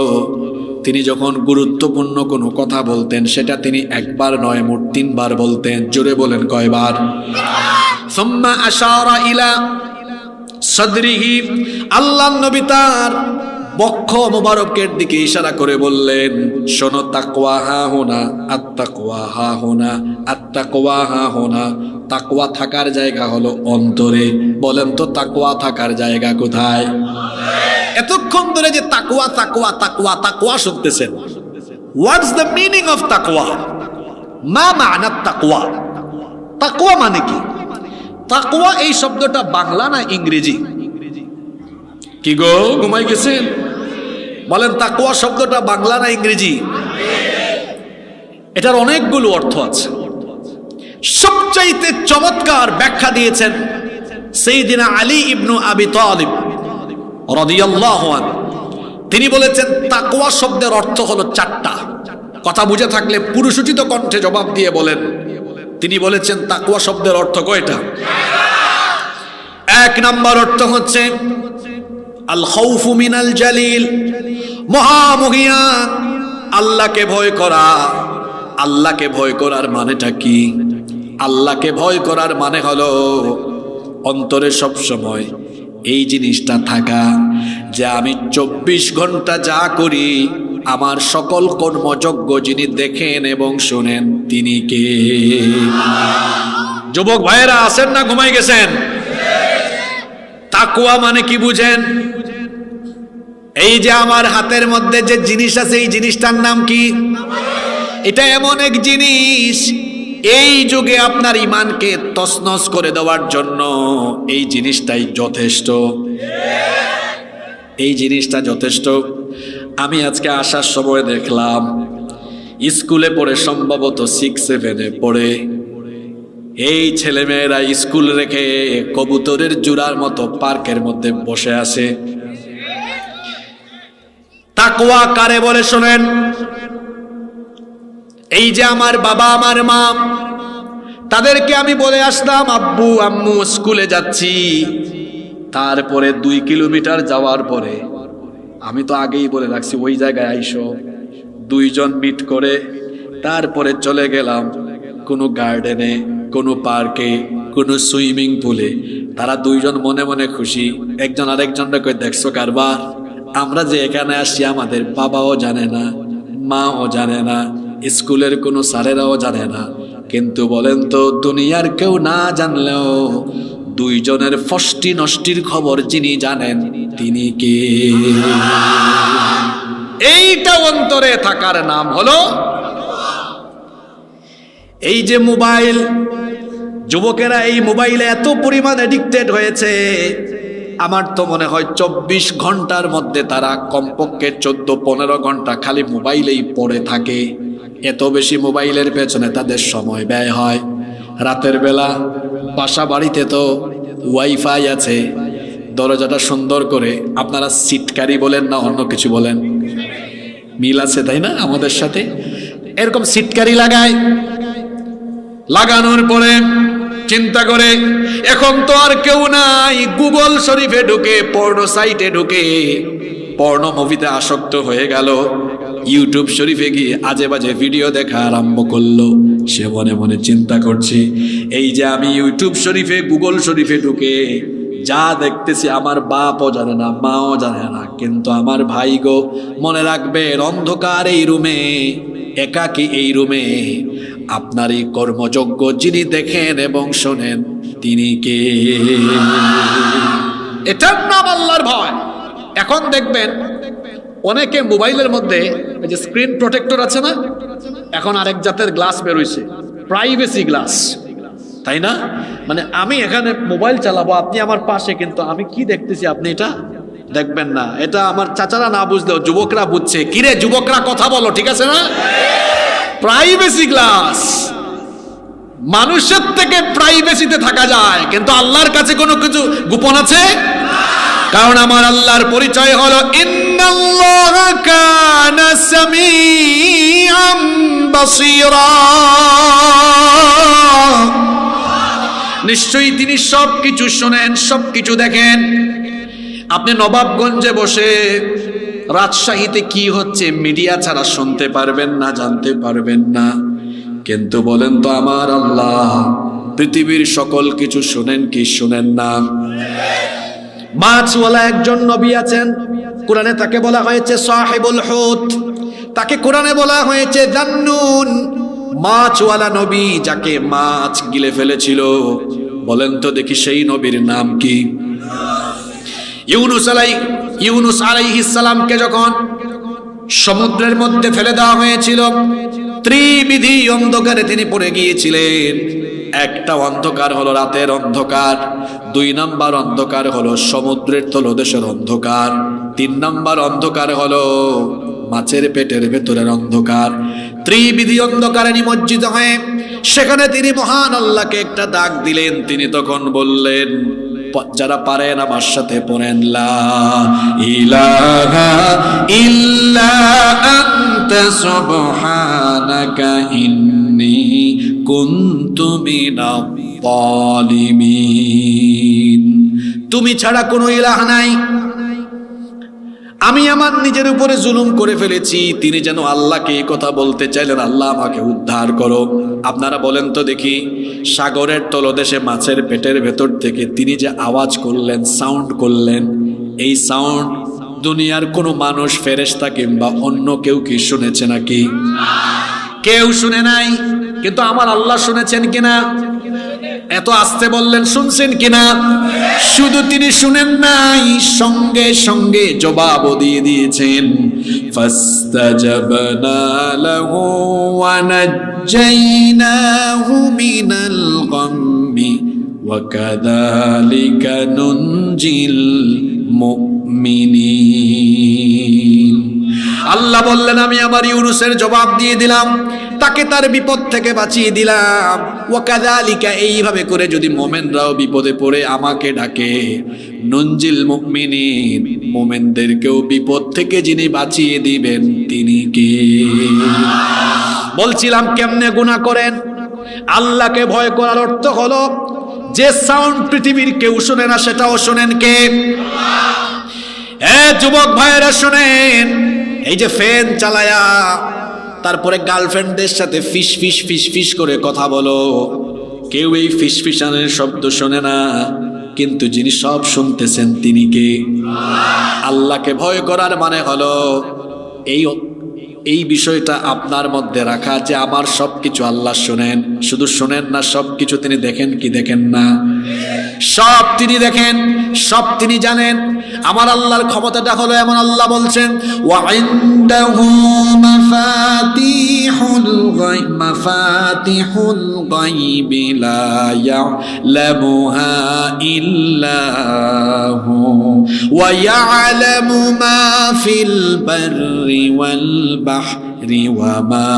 তিনি যখন গুরুত্বপূর্ণ কোনো কথা বলতেন সেটা তিনি একবার নয় মোট 3 বার বলতেন। জোরে বলেন কয়বার? সুম্মা আশারা ইলা সাদরিহি। আল্লাহর নবী তার বক্ষ মোবারকের দিকে ইশারা করে বললেন, শোনো, তাকওয়া হাহুনা, আত-তাকওয়া হাহুনা, আত-তাকওয়া হাহুনা। তাকওয়া থাকার জায়গা হলো অন্তরে। বলেন তো তাকওয়া থাকার জায়গা কোথায়? এতক্ষণ ধরে যে তাকওয়া তাকওয়া তাকওয়া তাকওয়া শুনতেছেন, হোয়াটস দ্য মিনিং অফ তাকওয়া? মা মা'না তাকওয়া? তাকওয়া মানে কি? তাকওয়া এই শব্দটা বাংলা না ইংরেজি? কি গো, ঘুমাই গেছেন? বলেন, তাকওয়া শব্দটা বাংলা না ইংরেজি? এটার অনেকগুলো অর্থ আছে। সবচাইতে চমৎকার ব্যাখ্যা দিয়েছেন সাইয়্যিদিনা আলী ইবনে আবি তালিব রাদিয়াল্লাহু আনহু। তিনি বলেছেন তাকওয়া শব্দের অর্থ হলো 4টা। কথা বুঝে থাকলে পুরুষোচিত কণ্ঠে জবাব দিয়ে বলেন। তিনি বলেছেন তাকওয়া শব্দের অর্থ কয়টা? 1 নাম্বার অর্থ হচ্ছে আল খাউফু মিনাল জালিল, মহামহিয়ান আল্লাহকে ভয় করা। আল্লাহকে ভয় করার মানেটা কি? আল্লাহকে ভয় করার মানে হলো অন্তরে সব সময় এই জিনিসটা থাকা যে আমি 24 ঘন্টা যা করি আমার সকল কর্মযোগ্য যিনি দেখেন এবং শুনেন তিনি কে? যুবক ভাইয়েরা আছেন না ঘুমাই গেছেন? তাকওয়া মানে কি বুঝেন? এই যে আমার হাতের মধ্যে যে জিনিস আছে, এই জিনিসটার নাম কি? এটা এমন এক জিনিস, এই যুগে আপনার ঈমানকে তছনছ করে দেওয়ার জন্য এই জিনিসটাই যথেষ্ট। এই জিনিসটা যথেষ্ট। আমি আজকে আসার সময় দেখলাম স্কুলে পড়ে, সম্ভবত 6-7-এ পড়ে, এই ছেলেমেয়েরা স্কুল রেখে কবুতরের জোড়ার মতো পার্কের মধ্যে বসে আছে। তাকওয়া কারে বলে শোনেন? এই যে আমার বাবা আমার মা, তাদেরকে আমি বলে আসলাম আব্বু আম্মু স্কুলে যাচ্ছি, তারপরে 2 কিলোমিটার যাওয়ার পরে আমি তো আগেই বলে রাখছি ওই জায়গায় আইসো, 2 জন মিট করে তারপরে চলে গেলাম কোনো গার্ডেনে, কোনো পার্কে, কোনো সুইমিং পুলে। তারা 2 জন মনে মনে খুশি, একজন আরেকজনকে কই দেখছো কারবার, আমরা যে এখানে আসছি আমাদের বাবাও জানে না, মাও জানে না, স্কুলের কোনো স্যারেরাও জানে না। কিন্তু বলেন তো, দুনিয়ার কেউ না জানলেও 2 জনের ফষ্টি নষ্টির খবর যিনি জানেন তিনি কে? এইটা অন্তরে থাকার নাম হলো। এই যে মোবাইল, যুবকেরা এই মোবাইলে এত পরিমাণ এডিক্টেড হয়েছে, আমার তো মনে হয় 24 ঘন্টার মধ্যে তারা কমপক্ষে 14-15 ঘন্টা খালি মোবাইলেই পড়ে থাকে। এত বেশি মোবাইলের পেছনে তাদের সময় ব্যয় হয়। রাতের বেলা বাসা বাড়িতে তো ওয়াইফাই আছে, দরজাটা সুন্দর করে, আপনারা সিটকারি বলেন না অন্য কিছু বলেন, মিল আছে তাই না আমাদের সাথে? এরকম সিটকারি লাগায়, লাগানোর পরে চিন্তা করে এখন তো আর কেউ নাই, গুগল শরীফে ঢুকে, পর্নো সাইটে ঢুকে পর্নো মুভিতে আসক্ত হয়ে গেল। ইউটিউব শরীফে গিয়ে আজে বাজে ভিডিও দেখা আরম্ভ করলো। সে মনে মনে চিন্তা করছে, এই যে আমি ইউটিউব শরীফে গুগল শরীফে ঢুকে যা দেখতেছি আমার বাপও জানে না, মাও জানে না, কিন্তু আমার ভাই গো মনে রাখবেন, অন্ধকার এই রুমে, একাকী এই রুমে আপনার এই কর্মযোগ্য যিনি দেখেন এবং শোনেন তিনি কে? এটার নাম আল্লাহর ভয়। এখন দেখবেন অনেকে মোবাইলের মধ্যে এই যে স্ক্রিন প্রোটেক্টর আছে না, এখন আরেক জাতের গ্লাস বের হইছে, প্রাইভেসি গ্লাস, তাই না? মানে আমি এখানে মোবাইল চালাবো, আপনি আমার পাশে, কিন্তু আমি কি দেখতেছি আপনি এটা দেখবেন না। এটা আমার চাচারা না বুঝলেও যুবকরা বুঝছে। কিরে যুবকরা কথা বলো, ঠিক আছে না? Privacy glass. মানুষের থেকে প্রাইভেসিতে থাকা যায়, কিন্তু আল্লাহর কাছে কোনো কিছু গোপন আছে? কারণ আমার আল্লাহর পরিচয় হলো ইন্নাল্লাহা কানা সামিআম বাসীরা, নিশ্চয়ই তিনি সবকিছু শোনেন, সবকিছু দেখেন। আপনি নবাবগঞ্জে বসে রাজশাহীতে কি হচ্ছে মিডিয়া ছাড়া শুনতে পারবেন না, জানতে পারবেন না, কিন্তু বলেন তো আমার আল্লাহ পৃথিবীর সকল কিছু শোনেন কি শোনেন না? মাছওয়ালা একজন নবী আছেন, কোরআনে তাকে বলা হয়েছে সাহিবুল হুত, তাকে কোরআনে বলা হয়েছে যান্নুন, মাছওয়ালা নবী যাকে মাছ গিলে ফেলেছিল। বলেন তো দেখি সেই নবীর নাম কি? ইউনুস আলাইহিস সালামকে যখন সমুদ্রের মধ্যে ফেলে দেওয়া হয়েছিল, ত্রিবিধি অন্ধকারে তিনি পড়ে গিয়েছিলেন। একটা অন্ধকার হলো রাতের অন্ধকার, 2 নাম্বার অন্ধকার হলো সমুদ্রের তলদেশের অন্ধকার, 3 নাম্বার অন্ধকার হলো মাছের পেটের ভেতরের অন্ধকার। ত্রিবিধি অন্ধকারে নিমজ্জিত হয়ে সেখানে তিনি মহান আল্লাহকে একটা ডাক দিলেন। তিনি তখন বললেন, যারা পারেন আমার সাথে পড়েন, লা ইলাহা ইল্লা আনতা সুবহানাকা ইন্নী কুনতু মিনাজ জালিমিন। তুমি ছাড়া কোনো ইলাহ নাই, আমি আমার নিজের উপরে জুলুম করে ফেলেছি। তিনি যেন আল্লাহকে এই কথা বলতে চাইলেন, আল্লাহ আমাকে উদ্ধার করো। আপনারা বলেন তো দেখি, সাগরের তলদেশে মাছের পেটের ভেতর থেকে তিনি যে আওয়াজ করলেন, সাউন্ড করলেন, এই সাউন্ড দুনিয়ার কোনো মানুষ, ফেরেশতা কিংবা অন্য কেউ কি শুনেছে নাকি? কেউ শুনে নাই। কিন্তু আমার আল্লাহ শুনেছেন কিনা? এত আস্তে বললেন, শুনছেন কিনা? শুধু তিনি শুনেন নাই, সঙ্গে সঙ্গে জবাবও দিয়ে দিয়েছেন। ফাস্তাজাবনা লাহু ওয়া নাজ্জাইনাহু মিনাল গাম্মি ওয়া কাযালিকা নুনজিল মুমিনিন। আল্লাহ বললেন, আমি আমার ইউনুসের জবাব দিয়ে দিলাম, তাকে তার বিপদ থেকে বাঁচিয়ে দিলাম। ওয়াকাযালিকা, এইভাবে করে যদি মুমিনরাও বিপদে পড়ে আমাকে ডাকে, নুনজিল মুমিনিন, মুমিনদেরকেও বিপদ থেকে যিনি বাঁচিয়ে দিবেন তিনি কে? বলছিলাম কেমনে গুনাহ করেন। আল্লাহকে ভয় করার অর্থ হলো যে সাউন্ড পৃথিবীর কেউ শুনে না সেটাও শোনেন কে? যুবক ভাইয়েরা শোনেন, এই যে ফ্যান চালায়া তারপরে গার্লফ্রেন্ডদের সাথে ফিস ফিস ফিস ফিস করে কথা বলো, কেউ এই ফিস ফিসানের শব্দ শোনে না, কিন্তু যিনি সব শুনতেছেন তিনি কে? আল্লাহকে ভয় করার মানে হলো এই বিষয়টা আপনার মধ্যে রাখা যে আমার সবকিছু আল্লাহ শোনেন। শুধু শোনেন না, সবকিছু তিনি দেখেন কি দেখেন না? সব তিনি দেখেন, সব তিনি জানেন। আমার আল্লাহর ক্ষমতাটা হলো এমন, আল্লাহ বলছেন ওয়া ইনদাহু মাফাতিহুল গায়বি লা ইয়ালামুহা ইল্লা হু ওয়া ইয়ালামু মা ফিল বাররি ওয়াল বাহরি ওয়া মা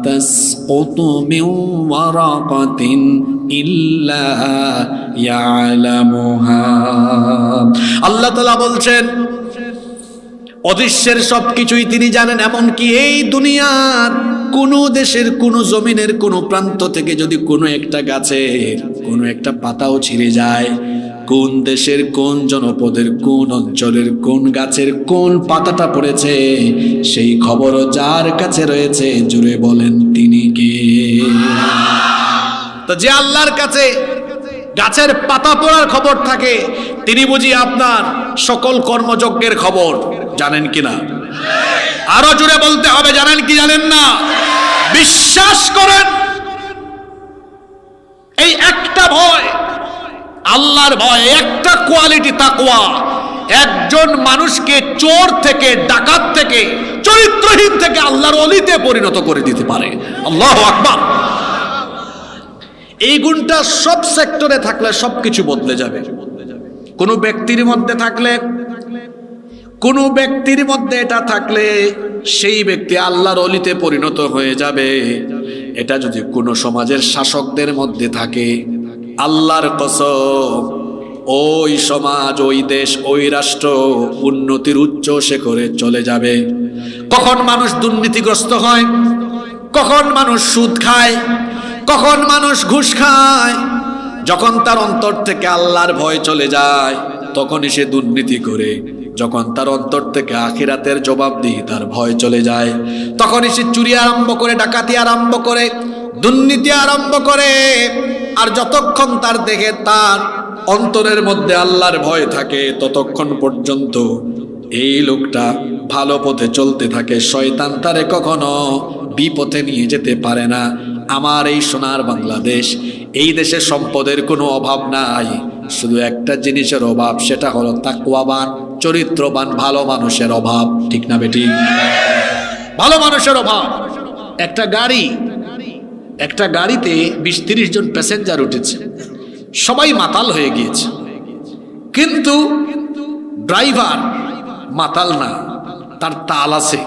তাসকুতু মিন ওয়ারাকাতিন ইল্লা ইয়ালামুহা। আল্লাহ তাআলা বলছেন অদৃশ্যের সবকিছুই তিনি জানেন। এমনকি এই দুনিয়ার কোন দেশের কোন জমিনের কোন প্রান্ত থেকে যদি কোনো একটা গাছের কোনো একটা পাতাও ছিঁড়ে যায়, কোন দেশের কোন জনপদের কোন অঞ্চলের কোন গাছের কোন পাতাটা পড়েছে সেই খবরও যার কাছে রয়েছে, জুড়ে বলেন তিনি কে? তো যে আল্লাহর কাছে গাছের পাতা পড়ার খবর থাকে, তিনি বুঝি আপনার সকল কর্মযজ্ঞের খবর জানেন কিনা? আরো জুড়ে বলতে হবে, জানেন কি জানেন না? বিশ্বাস করেন, এই একটা ভয়, আল্লাহর ভয়, একটা কোয়ালিটি তাকওয়া, একজন মানুষকে চোর থেকে, ডাকাত থেকে, চরিত্রহীন থেকে আল্লাহর ওলিতে পরিণত করে দিতে পারে। আল্লাহু আকবার। এই গুণটা সব সেক্টরে থাকলে সবকিছু বদলে যাবে। কোন ব্যক্তির মধ্যে থাকলে, কোন ব্যক্তির মধ্যে এটা থাকলে সেই ব্যক্তি আল্লাহর ওলিতে পরিণত হয়ে যাবে। এটা যদি কোন সমাজের শাসকদের মধ্যে থাকে, আল্লাহর কসম, ওই সমাজ, ওই দেশ, ওই রাষ্ট্র উন্নতির উচ্চ শিখরে চলে যাবে। কখন মানুষ দুর্নীতিগ্রস্ত হয়, কখন মানুষ সুদ খায়, কখন মানুষ ঘুষ খায়, যখন তার অন্তর থেকে আল্লাহর ভয় চলে যায় তখনই সে দুর্নীতি করে। যখন তার অন্তর থেকে আখিরাতের জবাবদিহিতার ভয় চলে যায় তখনই সে চুরি আরম্ভ করে, ডাকাতি আরম্ভ করে, দুর্নীতি আরম্ভ করে। আর যতক্ষণ তার দেখে তার অন্তরের মধ্যে আল্লাহর ভয় থাকে ততক্ষণ পর্যন্ত এই লোকটা ভালো পথে চলতে থাকে। শয়তান তারে কখনো বিপথে নিয়ে যেতে পারে না। আমার এই সোনার বাংলাদেশ, এই দেশে সম্পদের কোনো অভাব নাই, শুধু একটা জিনিসের অভাব, সেটা হলো তাকওয়াবান, চরিত্রবান ভালো মানুষের অভাব। ঠিক না বেটি? ভালো মানুষের অভাব। একটা গাড়িতে 20-30 জন প্যাসেঞ্জার উঠেছে, সবাই মাতাল হয়ে গিয়েছে, কিন্তু ড্রাইভার মাতাল না, তার তাল আছে।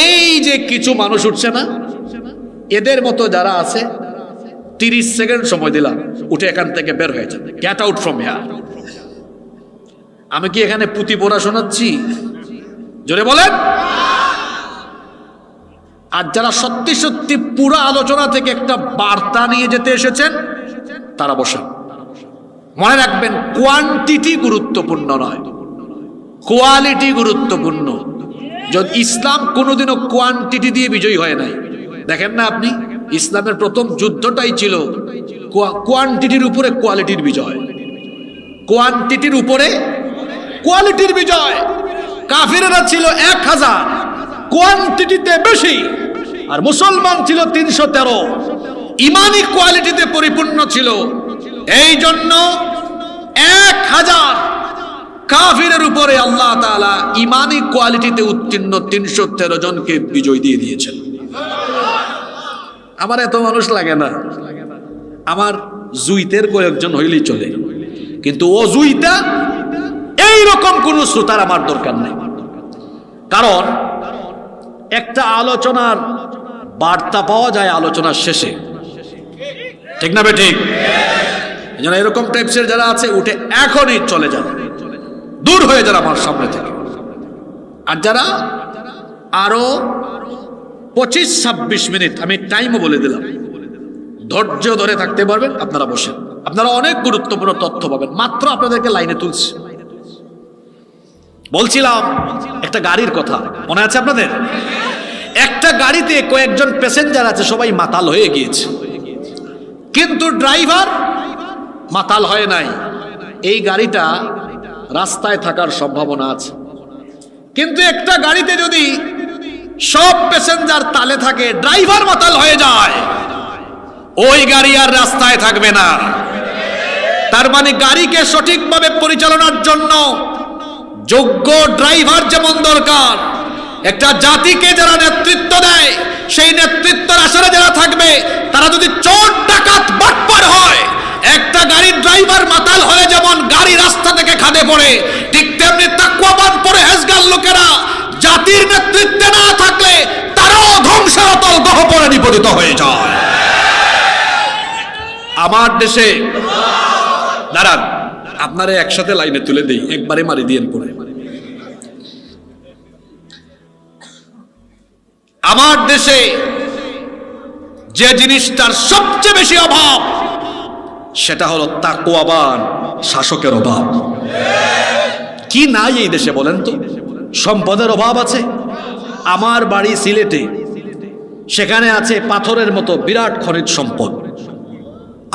এই যে কিছু মানুষ উঠছে না, এদের মতো যারা আছে 30 সেকেন্ড সময় দিলাম, উঠে এখান থেকে বের হয়ে যাবে, গেট আউট ফ্রম হিয়ার। আমি কি এখানে পুঁথি পড়া শোনাচ্ছি? জোরে বলেন। আর যারা সত্যি সত্যি পুরো আলোচনা থেকে একটা বার্তা নিয়ে যেতে এসেছেন তারা বসেন। মনে রাখবেন, কোয়ান্টিটি গুরুত্বপূর্ণ নয়, কোয়ালিটি গুরুত্বপূর্ণ। যদি ইসলাম কোনোদিনও কোয়ান্টিটি দিয়ে বিজয়ী হয় নাই। দেখেন না আপনি, ইসলামের প্রথম যুদ্ধটাই ছিল কোয়ান্টিটির উপরে কোয়ালিটির বিজয়, কোয়ান্টিটির উপরে কোয়ালিটির বিজয়। কাফিররা ছিল 1000, কোয়ান্টিটিতে বেশি, আর মুসলমান ছিল 313, ইমানি কোয়ালিটিতে পরিপূর্ণ ছিল। এই জন্য 1000 কাফিরের উপরে আল্লাহ তাআলা ইমানি কোয়ালিটিতে উত্তীর্ণ 313 জনকে বিজয় দিয়ে দিয়েছেন। আমার এত মানুষ লাগে না, আমার জুইতের কয়েকজন হইলেই চলে, কিন্তু ও জুইতা এইরকম কোন শ্রোতার আমার দরকার নেই। কারণ একটা আলোচনার বার্তা পাওয়া যায় আলোচনার শেষে, ঠিক না বেঠিক? যেন এরকম টাইপসের যারা আছে উঠে এখনই চলে যান, দূর হয়ে যান আমার সামনে থেকে। আর যারা আরো 25-26 মিনিট, আমি টাইমও বলে দিলাম, ধৈর্য ধরে থাকতে পারবেন, আপনারা বসেন, আপনারা অনেক গুরুত্বপূর্ণ তথ্য পাবেন। মাত্র আপনাদেরকে লাইনে তুলছি। বলছিলাম একটা গাড়ির কথা, মনে আছে আপনাদের? একটা গাড়িতে কয়েকজন প্যাসেঞ্জার আছে, সবাই মাতাল হয়ে গিয়েছে, কিন্তু ড্রাইভার মাতাল হয় নাই। এই গাড়িটা রাস্তায় থাকার সম্ভাবনা আছে, কিন্তু একটা গাড়িতে যদি সব প্যাসেঞ্জার তালে থাকে, ড্রাইভার মাতাল হয়ে যায়, ওই গাড়ি আর রাস্তায় থাকবে না। তার মানে গাড়িকে সঠিকভাবে পরিচালনার জন্য যোগ্য ড্রাইভার যেমন দরকার, একটা জাতিকে যারা নেতৃত্ব দেয়, সেই নেতৃত্বের আসরে যারা থাকবে তারা যদি চোর ডাকাত বাটপার হয়, একটা গাড়ির ড্রাইভার মাতাল হয়ে যেমন গাড়ি রাস্তা থেকে খাদে পড়ে, ঠিক তেমনি তাকওয়াবান পরহেজগার লোকেরা জাতির নেতৃত্বে না থাকলে তারাও ধ্বংসের অতল গহ্বরে নিপতিত হয়ে যায়। আমার দেশে দাঁড়ান, আপনারা একসাথে লাইনে তুলে দেই, একবারে মারি দিয়েন পরে। আমার দেশে যে জিনিসটার সবচেয়ে বেশি অভাব সেটা হলো তাকওয়াবান শাসকের অভাব। কি নাই এই দেশে বলেন তো? সম্পদের অভাব আছে। আমার বাড়ি সিলেটে, সেখানে আছে পাথরের মতো বিরাট খনিজ সম্পদ,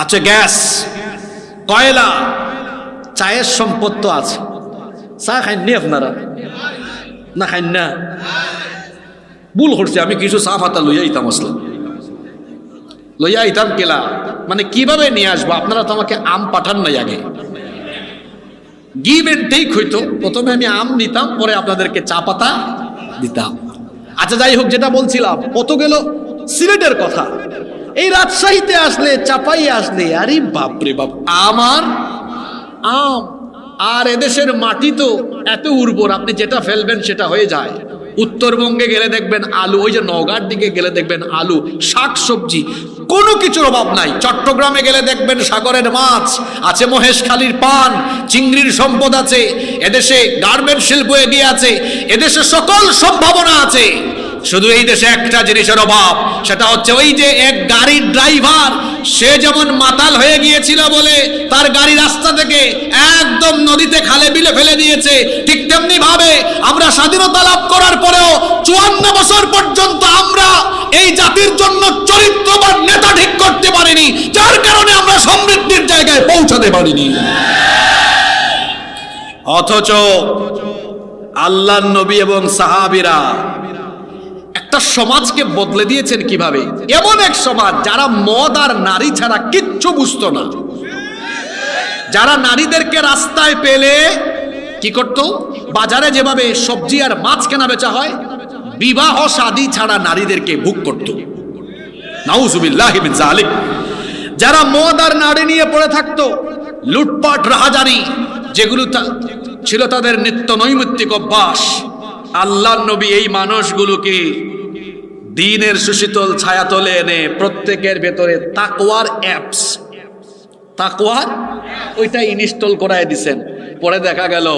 আছে গ্যাস, কয়লা, চায়ের সম্পদ তো আছে। চা খাইনি আপনারা? না খাইন না? ভুল করছি, আমি কিছু চা পাতা লইয়া আইতাম, আসলাম লইয়া আইতাম কেলা, মানে কিভাবে নিয়ে আসবো? আপনারা তো আমাকে আম পাঠান নাই আগে, গিভ এন্ড টেক হইতো। প্রথমে আমি আম নিতাম, পরে আপনাদেরকে চা পাতা দিতাম। আচ্ছা যাই হোক, যেটা বলছিলাম, কত গেল সিলেটের কথা। এই রাজশাহীতে আসলে, চাপাই আসলে, আরে বাপরে বাপ, আমার আম। আর এদেশের মাটি তো এত উর্বর, আপনি যেটা ফেলবেন সেটা হয়ে যায়। উত্তরবঙ্গে গেলে দেখবেন আলু, ওই যে নওগাঁর দিকে গেলে দেখবেন আলু, শাক সবজি, কোনো কিছুর অভাব নাই। চট্টগ্রামে গেলে দেখবেন সাগরের মাছ আছে, মহেশখালীর পান, চিংড়ির সম্পদ আছে। এদেশে গার্মেন্টস শিল্প এগিয়ে আছে, এদেশে সকল সম্ভাবনা আছে। শুধু এই দেশে একটা জিনিসের অভাব, সেটা হচ্ছে ওই যে এক গাড়ির ড্রাইভার, সে যেমন মাতাল হয়ে গিয়েছিল বলে তার গাড়ি রাস্তা থেকে একদম নদীতে খালে বিলে ফেলে দিয়েছে, ঠিক তেমনি ভাবে আমরা স্বাধীনতা লাভ করার পরেও 54 বছর পর্যন্ত আমরা এই জাতির জন্য চরিত্রবান নেতা ঠিক করতে পারিনি, যার কারণে আমরা সমৃদ্ধির জায়গায় পৌঁছাতে পারিনি। অথচ আল্লাহর নবী এবং সাহাবীরা একটা সমাজকে বদলে দিয়েছেন কিভাবে? এমন এক সমাজ যারা মদ আর নারী ছাড়া কিচ্ছু বুঝতো না, যারা নারীদেরকে রাস্তায় পেলে কি করত? বাজারে যেভাবে সবজি আর মাছ কেনা বেচা হয়, বিবাহ শাদী ছাড়া নারীদেরকে ভোগ করত। নাউজুবিল্লাহি মিন যালিক। যারা মদ আর নারী নিয়ে পড়ে থাকতো, লুটপাট রাহাজানি, যেগুলো ছিল তাদের নিত্য নৈমিত্তিক অভ্যাস, আল্লাহর নবী এই মানুষগুলোকে দ্বীনের সুশীতল ছায়াতলে এনে প্রত্যেকের ভেতরে তাকওয়ার অ্যাপস, তাকওয়ার ওইটা ইনস্টল করায় দিছেন। পরে দেখা গেল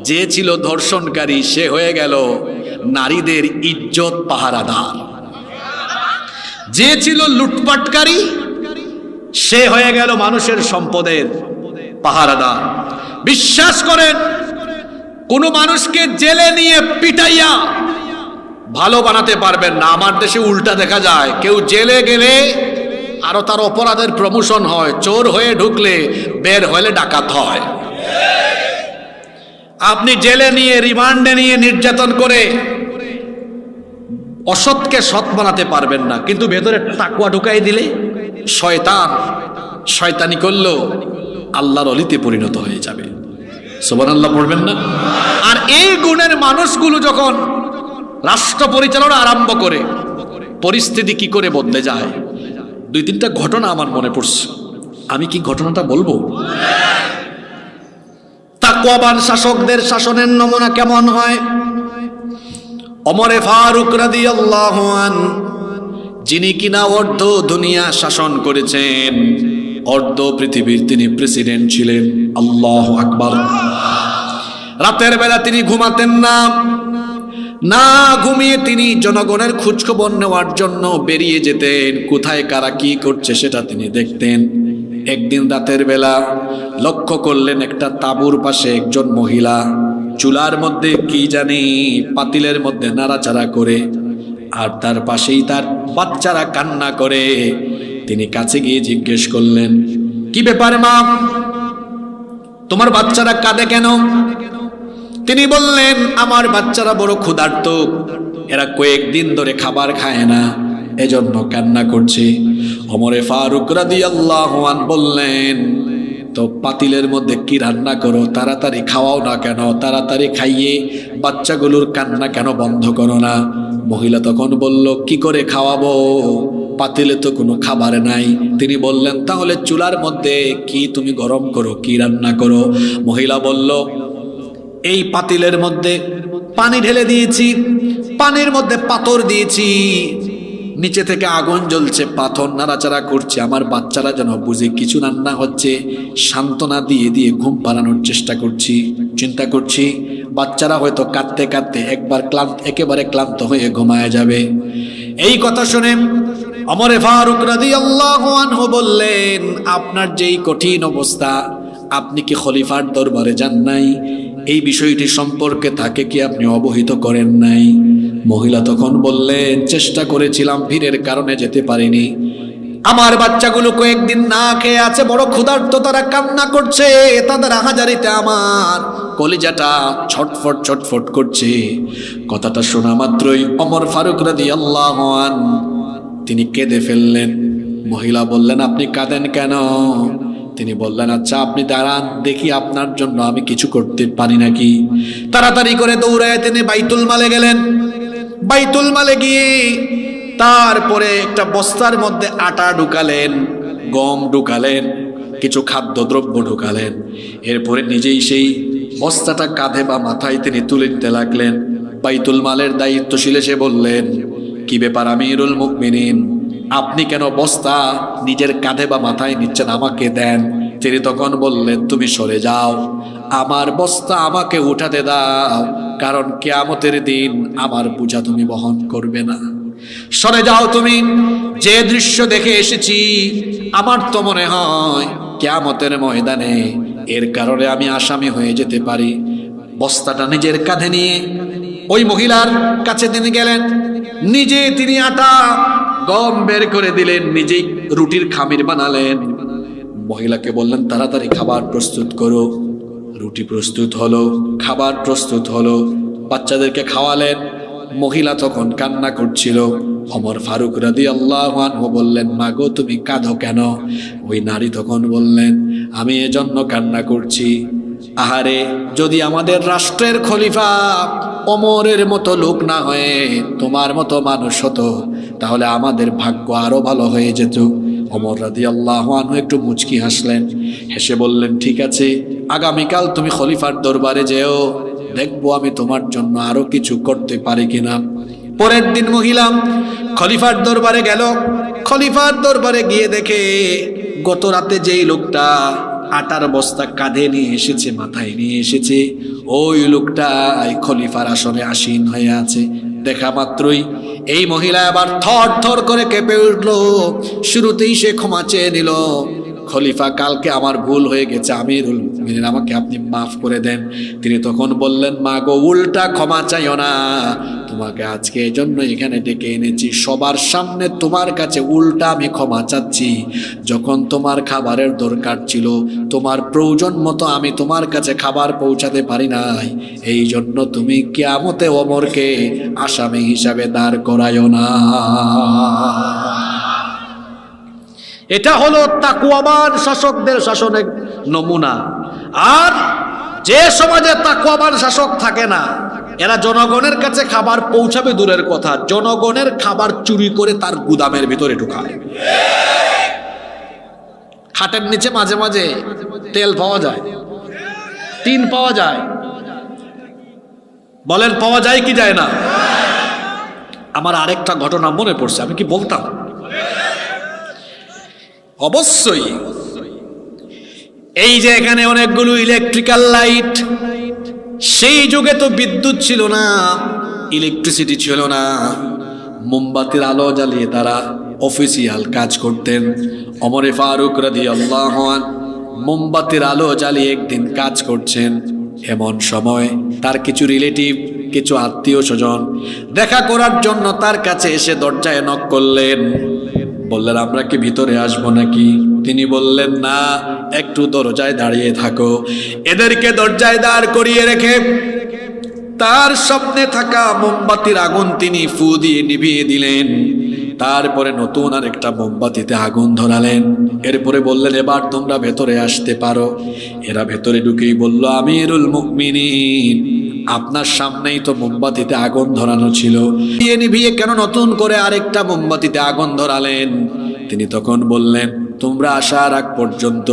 যে ছিল ধর্ষণকারী সে হয়ে গেল নারীদের ইজ্জত পাহারাদার, যে ছিল লুটপাটকারী সে হয়ে গেল মানুষের সম্পদের পাহারাদার। বিশ্বাস করেন, কোন মানুষকে জেলে নিয়ে পিটাইয়া ভালো বানাতে পারবেন না। আমার দেশে উল্টা দেখা যায়, কেউ জেলে গেলে আরো তার অপরাধের প্রমোশন হয়, চোর হয়ে ঢুকলে বের হলে ডাকাত হয়। আপনি জেলে নিয়ে, রিমান্ডে নিয়ে নির্যাতন করে অসৎকে সৎ বানাতে পারবেন না, কিন্তু ভেতরে তাকওয়া ঢুকাই দিলে শয়তান শয়তানি করলো আল্লাহর অলিতে পরিণত হয়ে যাবে। সুবহানাল্লাহ পড়বেন না? আর এই গুণের মানুষগুলো যখন রাষ্ট্র পরিচালনা আরম্ভ করে, পরিস্থিতি কি করে বদলে যায়। 2-3টা ঘটনা আমার মনে পড়ছে, আমি কি ঘটনাটা বলবো? তাকওয়াবান শাসকদের শাসনের নমুনা কেমন হয়? ওমরে ফারুক রাদিয়াল্লাহু আনহু, যিনি কিনা অর্ধ দুনিয়া শাসন করেছেন, অর্ধ পৃথিবীর তিনি প্রেসিডেন্ট ছিলেন। আল্লাহু আকবার। রাতের বেলা তিনি ঘুমাতেন না, না ঘুমিয়ে তিনি জনগণের খোঁজখবর নেওয়ার জন্য বেরিয়ে যেতেন, কোথায় কারা কি করছে সেটা তিনি দেখতেন। একদিন রাতের বেলা লক্ষ্য করলেন একটা তাঁবুর পাশে একজন মহিলা চুলার মধ্যে কি জানি পাতিলের মধ্যে নাড়াচাড়া করে, আর তার পাশেই তার বাচ্চারা কান্না করে। তিনি কাছে গিয়ে জিজ্ঞেস করলেন, কি ব্যাপারে মা, তোমার বাচ্চারা কাঁদে কেন? তিনি বললেন, আমার বাচ্চারা বড় ক্ষুধার্ত, এরা কয়েকদিন ধরে খাবার খায় না, এজন্য কান্না করছে। ওমরে ফারুক রাদিয়াল্লাহু আনহু বললেন, তো পাতিলের মধ্যে কি রান্না করো, তাড়াতাড়ি খাওয়াও না কেন, তাড়াতাড়ি খাইয়ে বাচ্চাগুলোর কান্না কেন বন্ধ করো না? মহিলা তখন বলল, কি করে খাওয়াবো, পাতিলে তো কোনো খাবার নাই। তিনি বললেন, তাহলে চুলার মধ্যে কি তুমি গরম করো, কি রান্না করো? মহিলা বলল, এই পাতিলের মধ্যে পানি ঢেলে দিয়েছি, পানির মধ্যে পাথর দিয়েছি, নিচে থেকে আগুন জ্বলছে, পাথর নাড়াচাড়া করছে, আমার বাচ্চারা যেন বুঝে কিছু রান্না হচ্ছে। সান্ত্বনা দিয়ে দিয়ে ঘুম পাড়ানোর চেষ্টা করছি, চিন্তা করছি বাচ্চারা হয়তো কাঁদতে কাঁদতে একেবারে ক্লান্ত হয়ে ঘুমায় যাবে। এই কথা শুনে ওমরে ফারুক রাদিয়াল্লাহু আনহু বললেন, আপনার যেই কঠিন অবস্থা, আপনি কি খলিফার দরবারে যান নাই? এই বিষয়টি সম্পর্কে তাকে কি আপনি অবহিত করেন নাই? মহিলা তখন বললেন, চেষ্টা করেছিলাম, ভিড়ের কারণে যেতে পারিনি। আমার বাচ্চাগুলো কয়েকদিন না খেয়ে আছে, বড় ক্ষুধার্ত, তারা কান্না করছে, তাদের আহাজারিতে আমার কলিজাটা ছটফট ছটফট করছে। কথাটা শোনা মাত্রই ওমর ফারুক রাদিয়াল্লাহু আনহু তিনি কেঁদে ফেললেন। মহিলা বললেন, আপনি কাঁদেন কেন? তিনি বললেন, আচ্ছা আপনি দাঁড়ান, দেখি আপনার জন্য আমি কিছু করতে পারি নাকি। তাড়াতাড়ি করে দৌড়ায় তিনি বাইতুল মালে গেলেন। বাইতুল মালে গিয়ে তারপরে একটা বস্তার মধ্যে আটা ঢুকালেন, গম ঢুকালেন, কিছু খাদ্যদ্রব্য ঢুকালেন। এরপরে নিজেই সেই বস্তাটা কাঁধে বা মাথায় তিনি তুলে নিতে লাগলেন। বাইতুল মালের দায়িত্বশীল এসে বললেন, কি ব্যাপার আমিরুল মুমিনিন, আপনি কেন বস্তা নিজের কাঁধে বা মাথায় নিচ্ছেন? আমাকে দেন। তিনি তখন বললেন, তুমি সরে যাও, আমার বস্তা আমাকে উঠাতে দাও, কারণ কিয়ামতের দিন আমার বোঝা তুমি বহন করবে না। সরে যাও তুমি। যে দৃশ্য দেখে এসেছি, আমার তো মনে হয় কিয়ামতের ময়দানে এর কারণে আমি আসামি হয়ে যেতে পারি। বস্তাটা নিজের কাঁধে নিয়ে ওই মহিলার কাছে তিনি গেলেন। নিজে তিনি আটা গম বের করে দিলেন, নিজেই রুটির খামির বানালেন। মহিলাকে বললেন, তাড়াতাড়ি খাবার প্রস্তুত করো। রুটি প্রস্তুত হলো, খাবার প্রস্তুত হলো, বাচ্চাদেরকে খাওয়ালেন। মহিলা তখন কান্না করছিল। ওমর ফারুক রাদিয়াল্লাহু আনহু বললেন, মাগো তুমি কাঁদো কেন? ওই নারী তখন বললেন, আমি এজন্য কান্না করছি, আহারে যদি আমাদের রাষ্ট্রের খলিফা ওমরের মতো লোক না হয়ে তোমার মতো মানুষ হতো, তাহলে আমাদের ভাগ্য আরো ভালো হয়ে যেত। ওমর রাদিয়াল্লাহু আনহু একটু মুচকি হাসলেন, হেসে বললেন, ঠিক আছে, আগামীকাল তুমি খলিফার দরবারে যেও, দেখবো আমি তোমার জন্য আরো কিছু করতে পারি কিনা। পরের দিন মহিলা খলিফার দরবারে গেল। খলিফার দরবারে গিয়ে দেখে গত রাতে যেই লোকটা আটার বস্তা কাঁধে নিয়ে এসেছে, মাথায় নিয়ে এসেছে, ওই লোকটা খলিফার আসনে আসীন হয়ে আছে। দেখা মাত্রই এই মহিলা আবার থর থর করে কেঁপে উঠল। শুরুতেই সে ক্ষমা চেয়ে নিল, খলিফা কালকে আমার ভুল হয়ে গেছে, আমিরুল মুমিনিন আমাকে আপনি মাফ করে দেন। তিনি তখন বললেন, মা গো, উল্টা ক্ষমা চাইও না, তোমাকে আজকে এই জন্য এখানে ডেকে এনেছি, সবার সামনে তোমার কাছে উল্টা আমি ক্ষমা চাচ্ছি। যখন তোমার খাবারের দরকার ছিল, তোমার প্রয়োজন মতো আমি তোমার কাছে খাবার পৌঁছাতে পারি নাই, এই জন্য তুমি কিয়ামতে ওমরকে আসামি হিসাবে দাঁড় করায়ও না। এটা হলো তাকওয়াবান শাসকদের শাসনের নমুনা। আর যে সমাজে তাকওয়াবান শাসক থাকে না, এরা জনগণের কাছে খাবার পৌঁছাবে দূরের কথা, জনগণের খাবার চুরি করে তার গুদামের ভিতরে ঢুকায়। খাটের নিচে মাঝে মাঝে তেল পাওয়া যায়, টিন পাওয়া যায়, বলেন পাওয়া যায় কি যায় না? আমার আরেকটা ঘটনা মনে পড়ছে, আমি কি বলতাম? অবশ্যই। এই যে এখানে অনেকগুলো ইলেকট্রিক্যাল লাইট, সেই যুগে তো বিদ্যুৎ ছিল না, ইলেকট্রিসিটি ছিল না, মোমবাতির আলো জ্বালিয়ে তারা অফিসিয়াল কাজ করতেন। ওমরে ফারুক রাদিয়াল্লাহু আনহু মোমবাতির আলো জ্বালিয়ে একদিন কাজ করছেন। এমন সময় তার কিছু রিলেটিভ, কিছু আত্মীয় স্বজন দেখা করার জন্য তার কাছে এসে দরজায় নক করলেন। বললেন, আমরা কি ভিতরে আসবো নাকি? তিনি বললেন, না, একটু দরজায় দাঁড়িয়ে থাকো। এদেরকে দরজায় দাঁড় করিয়ে রেখে তার স্বপ্নে থাকা মোমবাতির আগুন তিনি ফু দিয়ে নিভিয়ে দিলেন। তারপরে নতুন আরেকটা মোমবাতিতে আগুন ধরালেন। এরপরে বললেন, এবার তোমরা ভেতরে আসতে পারো। এরা ভেতরে ঢুকেই বলল, আমিরুল মুমিনিন, আপনার সামনেই তো মোমবাতিতে আগুন ধরানো ছিল, নিভিয়ে কেন নতুন করে আরেকটা মোমবাতিতে আগুন ধরালেন? তিনি তখন বললেন, তোমরা আসার আগ পর্যন্ত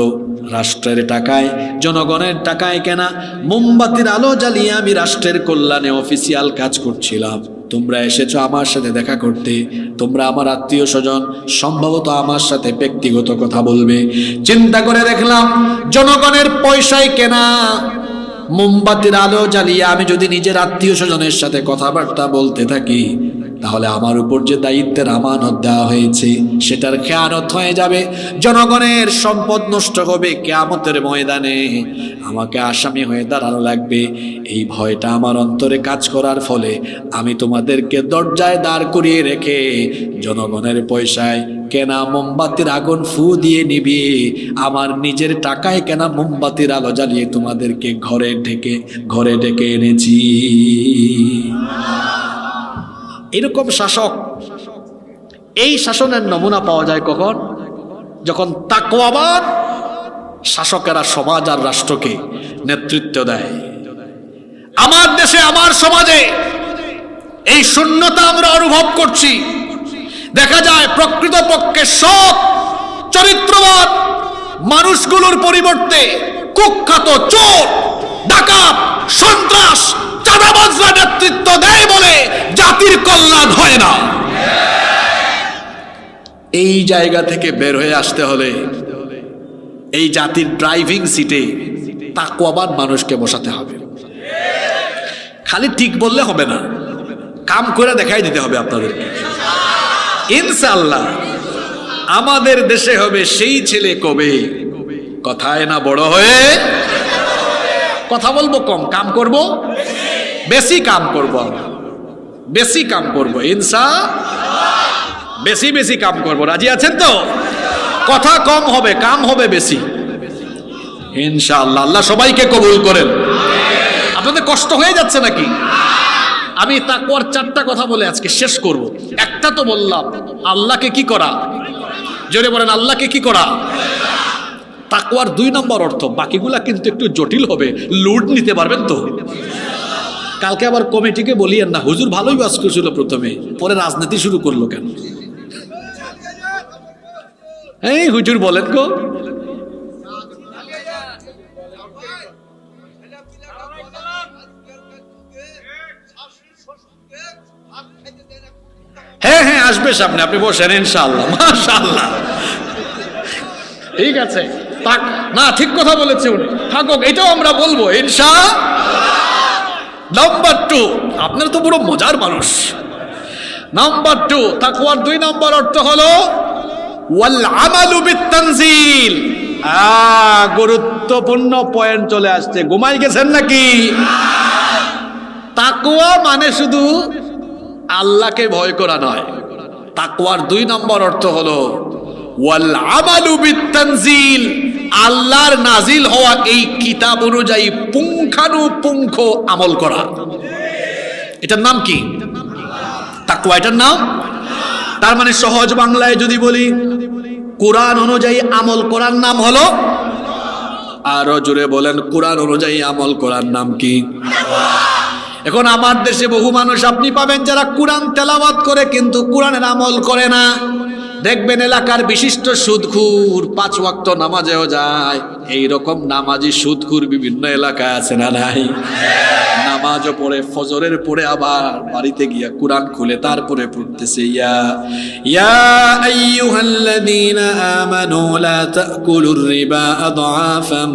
রাষ্ট্রের টাকায়, জনগণের টাকায় কেনা মোমবাতির আলো জ্বালিয়ে আমি রাষ্ট্রের কল্যাণে অফিসিয়াল কাজ করছিলাম। তোমরা এসেছো আমার সাথে দেখা করতে, তোমরা আমার আত্মীয় স্বজন, সম্ভবত আমার সাথে ব্যক্তিগত কথা বলবে। চিন্তা করে দেখলাম, জনগণের পয়সায় কেনা মোমবাতির আলো জ্বালিয়ে আমি যদি নিজের আত্মীয় স্বজনের সাথে কথাবার্তা বলতে থাকি, তাহলে আমার উপর যে দায়িত্বের আমানত দেওয়া হয়েছে সেটার খেয়ানত হয়ে যাবে, জনগণের সম্পদ নষ্ট হবে, কিয়ামতের ময়দানে আমাকে আসামি হয়ে দাঁড়ানো লাগবে। এই ভয়টা আমার অন্তরে কাজ করার ফলে আমি তোমাদেরকে দরজায় দাঁড় করিয়ে রেখে জনগণের পয়সায় কেনা মোমবাতির আগুন ফু দিয়ে নিবি, আমার নিজের টাকায় কেনা মোমবাতির আলো জ্বালিয়ে তোমাদেরকে ঘরে ডেকে এনেছি। এরকম শাসক, এই শাসনের নমুনা পাওয়া যায় কখন? যখন তাকওয়াবান শাসকেরা সমাজ আর রাষ্ট্রকে নেতৃত্ব দেয়। আমার দেশে, আমার সমাজে এই শূন্যতা আমরা অনুভব করছি। দেখা যায় প্রকৃতপক্ষে সৎ চরিত্রবান মানুষগুলোর পরিবর্তে কুখ্যাত চোর, ডাকাত, সন্ত্রাস, চাঁদাবাজরা নেতৃত্ব দেয় বলে জাতির কল্যাণ হয় না। এই জায়গা থেকে বের হয়ে আসতে হলে এই জাতির ড্রাইভিং সিটে তাকওয়াবান মানুষকে বসাতে হবে। খালি ঠিক বললে হবে না, কাম করে দেখাই দিতে হবে আপনাদেরকে। ইনশাআল্লাহ আমাদের দেশে হবে সেই ছেলে কবে কথায় না বড় হয়ে, কথা বলবো কম, কাম করব বেশি, কাম করব বেশি, কাম করব বেশি বেশি কাম করব। রাজি আছেন তো? কথা কম হবে, কাম হবে বেশি ইনশাআল্লাহ। আল্লাহ সবাইকে কবুল করেন। আপনাদের কষ্ট হয়ে যাচ্ছে নাকি? আমি তাকওয়ার 4টা কথা বলে আজকে শেষ করব। একটা তো বললাম আল্লাহকে কি করা, জোরে বলেন আল্লাহকে কি করা। তাকওয়ার 2 নম্বর অর্থ, বাকিগুলা কিন্তু একটু জটিল হবে, লোড নিতে পারবেন তো? কালকে আবার কমিটিকে বলিয়েন না, হুজুর ভালোই ওয়াজ করছিল প্রথমে, পরে রাজনীতি শুরু করলো কেন? এই হুজুর বলেন গো, হ্যাঁ হ্যাঁ আসবে সামনে, আপনি বসেন ইনশাআল্লাহ। মাশাআল্লাহ, ঠিক আছে, না ঠিক কথা বলেছে উনি, থাকুক, এটাও আমরা বলবো ইনশাআল্লাহ। নাম্বার 2, আপনারা তো পুরো মজার মানুষ। নাম্বার 2, তাকওয়ার 2 নম্বর অর্থ হলো ওয়াল আমালু বিত-তানজিল। গুরুত্বপূর্ণ পয়েন্ট চলে আসছে, ঘুমাই গেছেন নাকি? তাকওয়া মানে শুধু আল্লাহকে ভয় করা নয়, তাকওয়ার 2 নম্বর অর্থ হলো ওয়াল আমালু বিত-তানজিল, আল্লাহর নাজিল হওয়া এই কিতাব অনুযায়ী পুঙ্খানুপুঙ্খ আমল করা। এটার নাম কি? তাকওয়া, এটার নাম। তার মানে সহজ বাংলায় যদি বলি, কোরআন অনুযায়ী আমল করার নাম হলো, আরো জোরে বলেন, কোরআন অনুযায়ী আমল করার নাম কি? এখন আমার দেশে বহু মানুষ আপনি পাবেন যারা কোরআন তেলাওয়াত করে কিন্তু কোরআনের আমল করে না। দেখবেন এলাকার বিশিষ্ট সুদখুর, 5 ওয়াক্ত নামাজেও যায়, এইরকম নামাজি সুদখুর বিভিন্ন এলাকায় আছে না নাই? নামাজও পড়ে, ফজরের পরে আবার বাড়িতে গিয়া কোরআন খুলে তারপরে পড়তেছে ইয়া আইয়ুহাল্লাযীনা আমানু লা তাকুলুর রিবা আদআফাম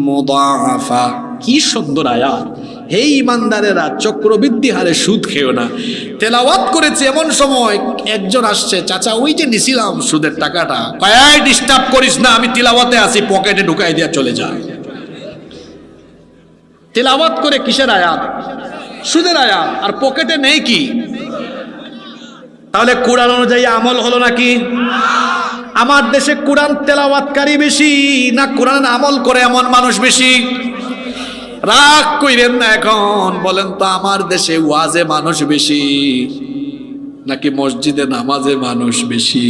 মুদাআফা। কি সুন্দর আয়াত! হে ঈমানদারেরা, চক্রবৃদ্ধি হারে সুদ খেও না। তেলাওয়াত করেছে, এমন সময় একজন আসছে, চাচা ওই যে নিছিলাম সুদের টাকাটা, কয় ডিস্টার্ব করিস না, আমি তিলাওয়াতে আছি, পকেটে ঢুকাই দিয়া চলে যা। তেলাওয়াত করে কিসের আয়াত? সুদের আয়াত, আর পকেটে নেই কি? তাহলে কোরআন অনুযায়ী আমল হলো নাকি? আমার দেশে কোরআন তেলাওয়াতকারী বেশি না কোরআন আমল করে এমন মানুষ বেশি? রাগ কইরেন না এখন, বলেন তো আমার দেশে ওয়াজে মানুষ বেশি নাকি মসজিদে নামাজে মানুষ বেশি?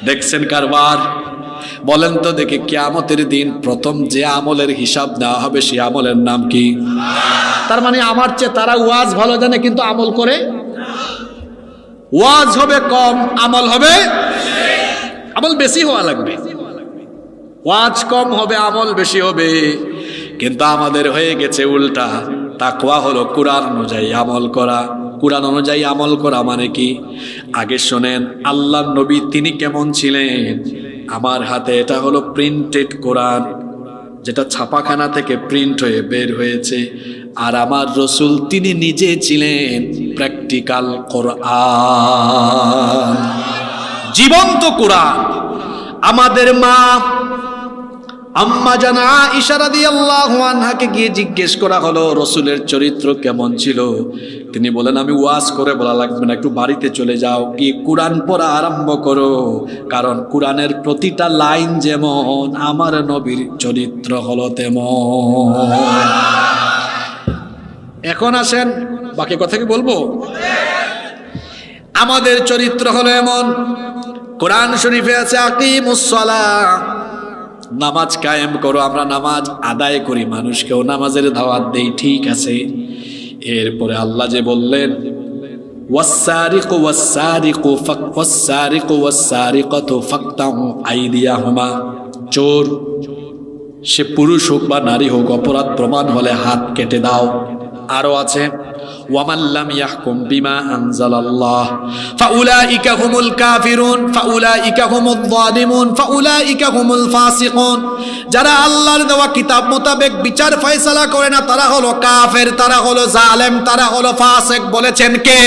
দেখছেন কারবার? বলেন তো দেখি, কিয়ামতের দিন প্রথম যে আমলের হিসাব দেওয়া হবে সে আমলের নাম কি? তার মানে আমার চেয়ে তারা ওয়াজ ভালো জানে কিন্তু আমল করে। ওয়াজ হবে কম, আমল হবে, আমল বেশি হওয়া লাগবে। ওয়াজ কম হবে, আমল বেশি হবে। কিন্তু আমাদের হয়ে গেছে উল্টা। তাকওয়া হলো কোরআন অনুযায়ী আমল করা। কোরআন অনুযায়ী আমল করা মানে কি? আগে শোনেন আল্লাহর নবী তিনি কেমন ছিলেন। আমার হাতে এটা হলো প্রিন্টেড কোরআন, যেটা ছাপাখানা থেকে প্রিন্ট হয়ে বের হয়েছে। আর আমার রসুল তিনি নিজে ছিলেন প্র্যাকটিক্যাল কোরআন, জীবন্ত কোরআন। আমাদের মা আম্মা জানা আয়েশা রাদিয়াল্লাহু আনহাকে গিয়ে জিজ্ঞেস করা হলো রসুলের চরিত্র কেমন ছিল। তিনি বলেন, আমি ওয়াজ করে বলা লাগবে না, একটু বাড়িতে চলে যাও, গিয়ে কোরআন পড়া আরম্ভ করো, কারণ কোরআনের প্রতিটা লাইন যেমন আমার নবীর চরিত্র হলো তেমন। এখন আসেন বাকি কথা কি বলবো? আমাদের চরিত্র হলো এমন, কোরআন শরীফে আছে আকিমুস সালাহ, নামাজ কায়েম করো। আমরা নামাজ আদায় করি, মানুষকেও নামাজের দাওয়াত দেই, ঠিক আছে। এরপরে আল্লাহ যে বললেন ওয়াসসারিকু ওয়াসসারিকু ওয়াসসারিকু ওয়াসসারিকাতু ফাকতাউ আইদিয়াহুমা, চোর সে পুরুষ হোক বা নারী হোক, অপরাধ প্রমাণ হলে হাত কেটে দাও। আরো আছে ওয়ামান লাম ইয়াহকুম বিমা আনজালাল্লাহ ফাউলাইকা হুমুল কাফিরুন ফাউলাইকা হুমুয যালিমুন ফাউলাইকা হুমুল ফাসিকুন। যারা আল্লাহর দেওয়া কিতাব মোতাবেক বিচার ফয়সালা করে না তারা হলো কাফের, তারা হলো জালেম, তারা হলো ফাসিক। বলেছেন কে?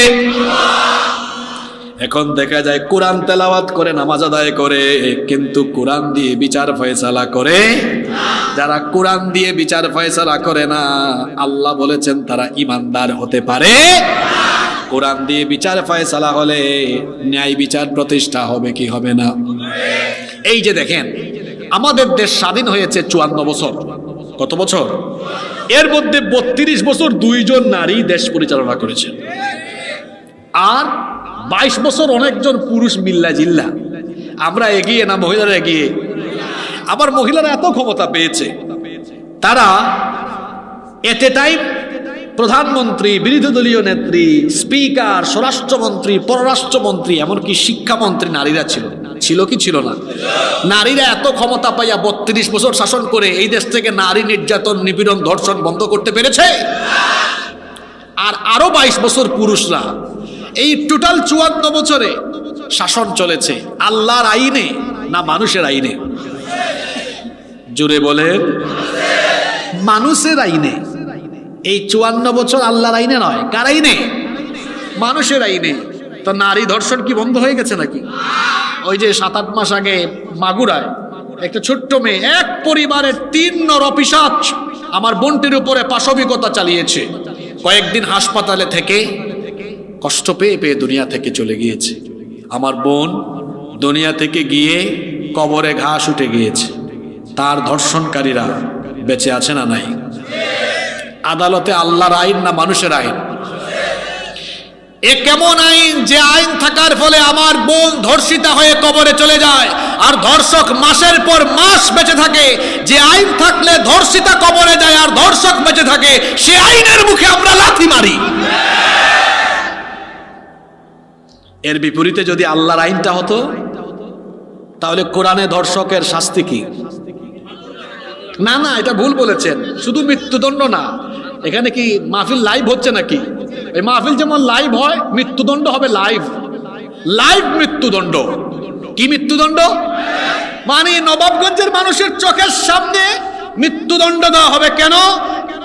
এখন দেখা যায় কোরআন তেলাওয়াত করে নামাজ আদায় করে, কিন্তু কোরআন দিয়ে বিচার ফয়সালা করে যারা কোরআন দিয়ে বিচার ফয়সালা করে না, আল্লাহ বলেছেন তারা ঈমানদার হতে পারে। কোরআন দিয়ে বিচার ফয়সালা হলে ন্যায় বিচার প্রতিষ্ঠা হবে কি হবে না? এই যে দেখেন, আমাদের দেশ স্বাধীন হয়েছে 54 বছর। কত বছর? এর মধ্যে 32 বছর 2 জন নারী দেশ পরিচালনা করেছেন, আর 22 বছর অনেকজন পুরুষ মিল্লা জিল্লা। আমরা এগিয়ে না মহিলারা এগিয়ে? আবার মহিলারা এত ক্ষমতা পেয়েছে, তারা এট এ টাইম প্রধানমন্ত্রী, বিরোধী দলীয় নেত্রী, স্পিকার, স্বরাষ্ট্রমন্ত্রী, পররাষ্ট্রমন্ত্রী, এমনকি শিক্ষামন্ত্রী নারীরা ছিল। ছিল কি ছিল না? নারীরা এত ক্ষমতা পাইয়া 32 বছর শাসন করে এই দেশ থেকে নারী নির্যাতন, নিপীড়ন, ধর্ষণ বন্ধ করতে পেরেছে। আর আরো 22 বছর পুরুষরা। এই টোটাল 54 বছরে শাসন চলেছে আল্লাহর আইনে না মানুষের আইনে? জোরে বলেন, মানুষের আইনে। এই 54 বছর আল্লাহর আইনে নয়, কার আইনে? মানুষের আইনে। তো নারী ধর্ষণ কি বন্ধ হয়ে গেছে নাকি? ওই যে 7-8 মাস আগে মাগুরায় একটা ছোট্ট মেয়ে, এক পরিবারের 3 নরপিশাচ আমার বোনটির উপরে পাশবিকতা চালিয়েছে। কয়েকদিন হাসপাতালে থেকে কষ্ট পেয়ে পেয়ে দুনিয়া থেকে চলে গিয়েছে। আমার বোন দুনিয়া থেকে গিয়ে কবরে ঘাস উঠে গিয়েছে। তার ধর্ষণকারীরা বেঁচে আছে না নাই? আদালতে আল্লাহর আইন না মানুষের আইন? এ কেমন আইন যে আইন থাকার ফলে আমার বোন ধর্ষিতা হয়ে কবরে চলে যায়, আর ধর্ষক মাসের পর মাস বেঁচে থাকে? যে আইন থাকলে ধর্ষিতা কবরে যায় আর ধর্ষক বেঁচে থাকে, সে আইনের মুখে আমরা লাথি মারি। এর বিপরীতে যদি আল্লাহর আইনটা হতো, তাহলে কোরআনে ধর্ষকের শাস্তি কি? না না, এটা ভুল বলেছেন। শুধু মৃত্যুদণ্ড না, এখানে কি মাহফিল লাইভ হচ্ছে নাকি? এই মাহফিল যেমন লাইভ হয়, মৃত্যুদণ্ড হবে লাইভ। লাইভ মৃত্যুদণ্ড। কি মৃত্যুদণ্ড? মানে নবাবগঞ্জের মানুষের চোখের সামনে মৃত্যুদণ্ড দেওয়া হবে। কেন?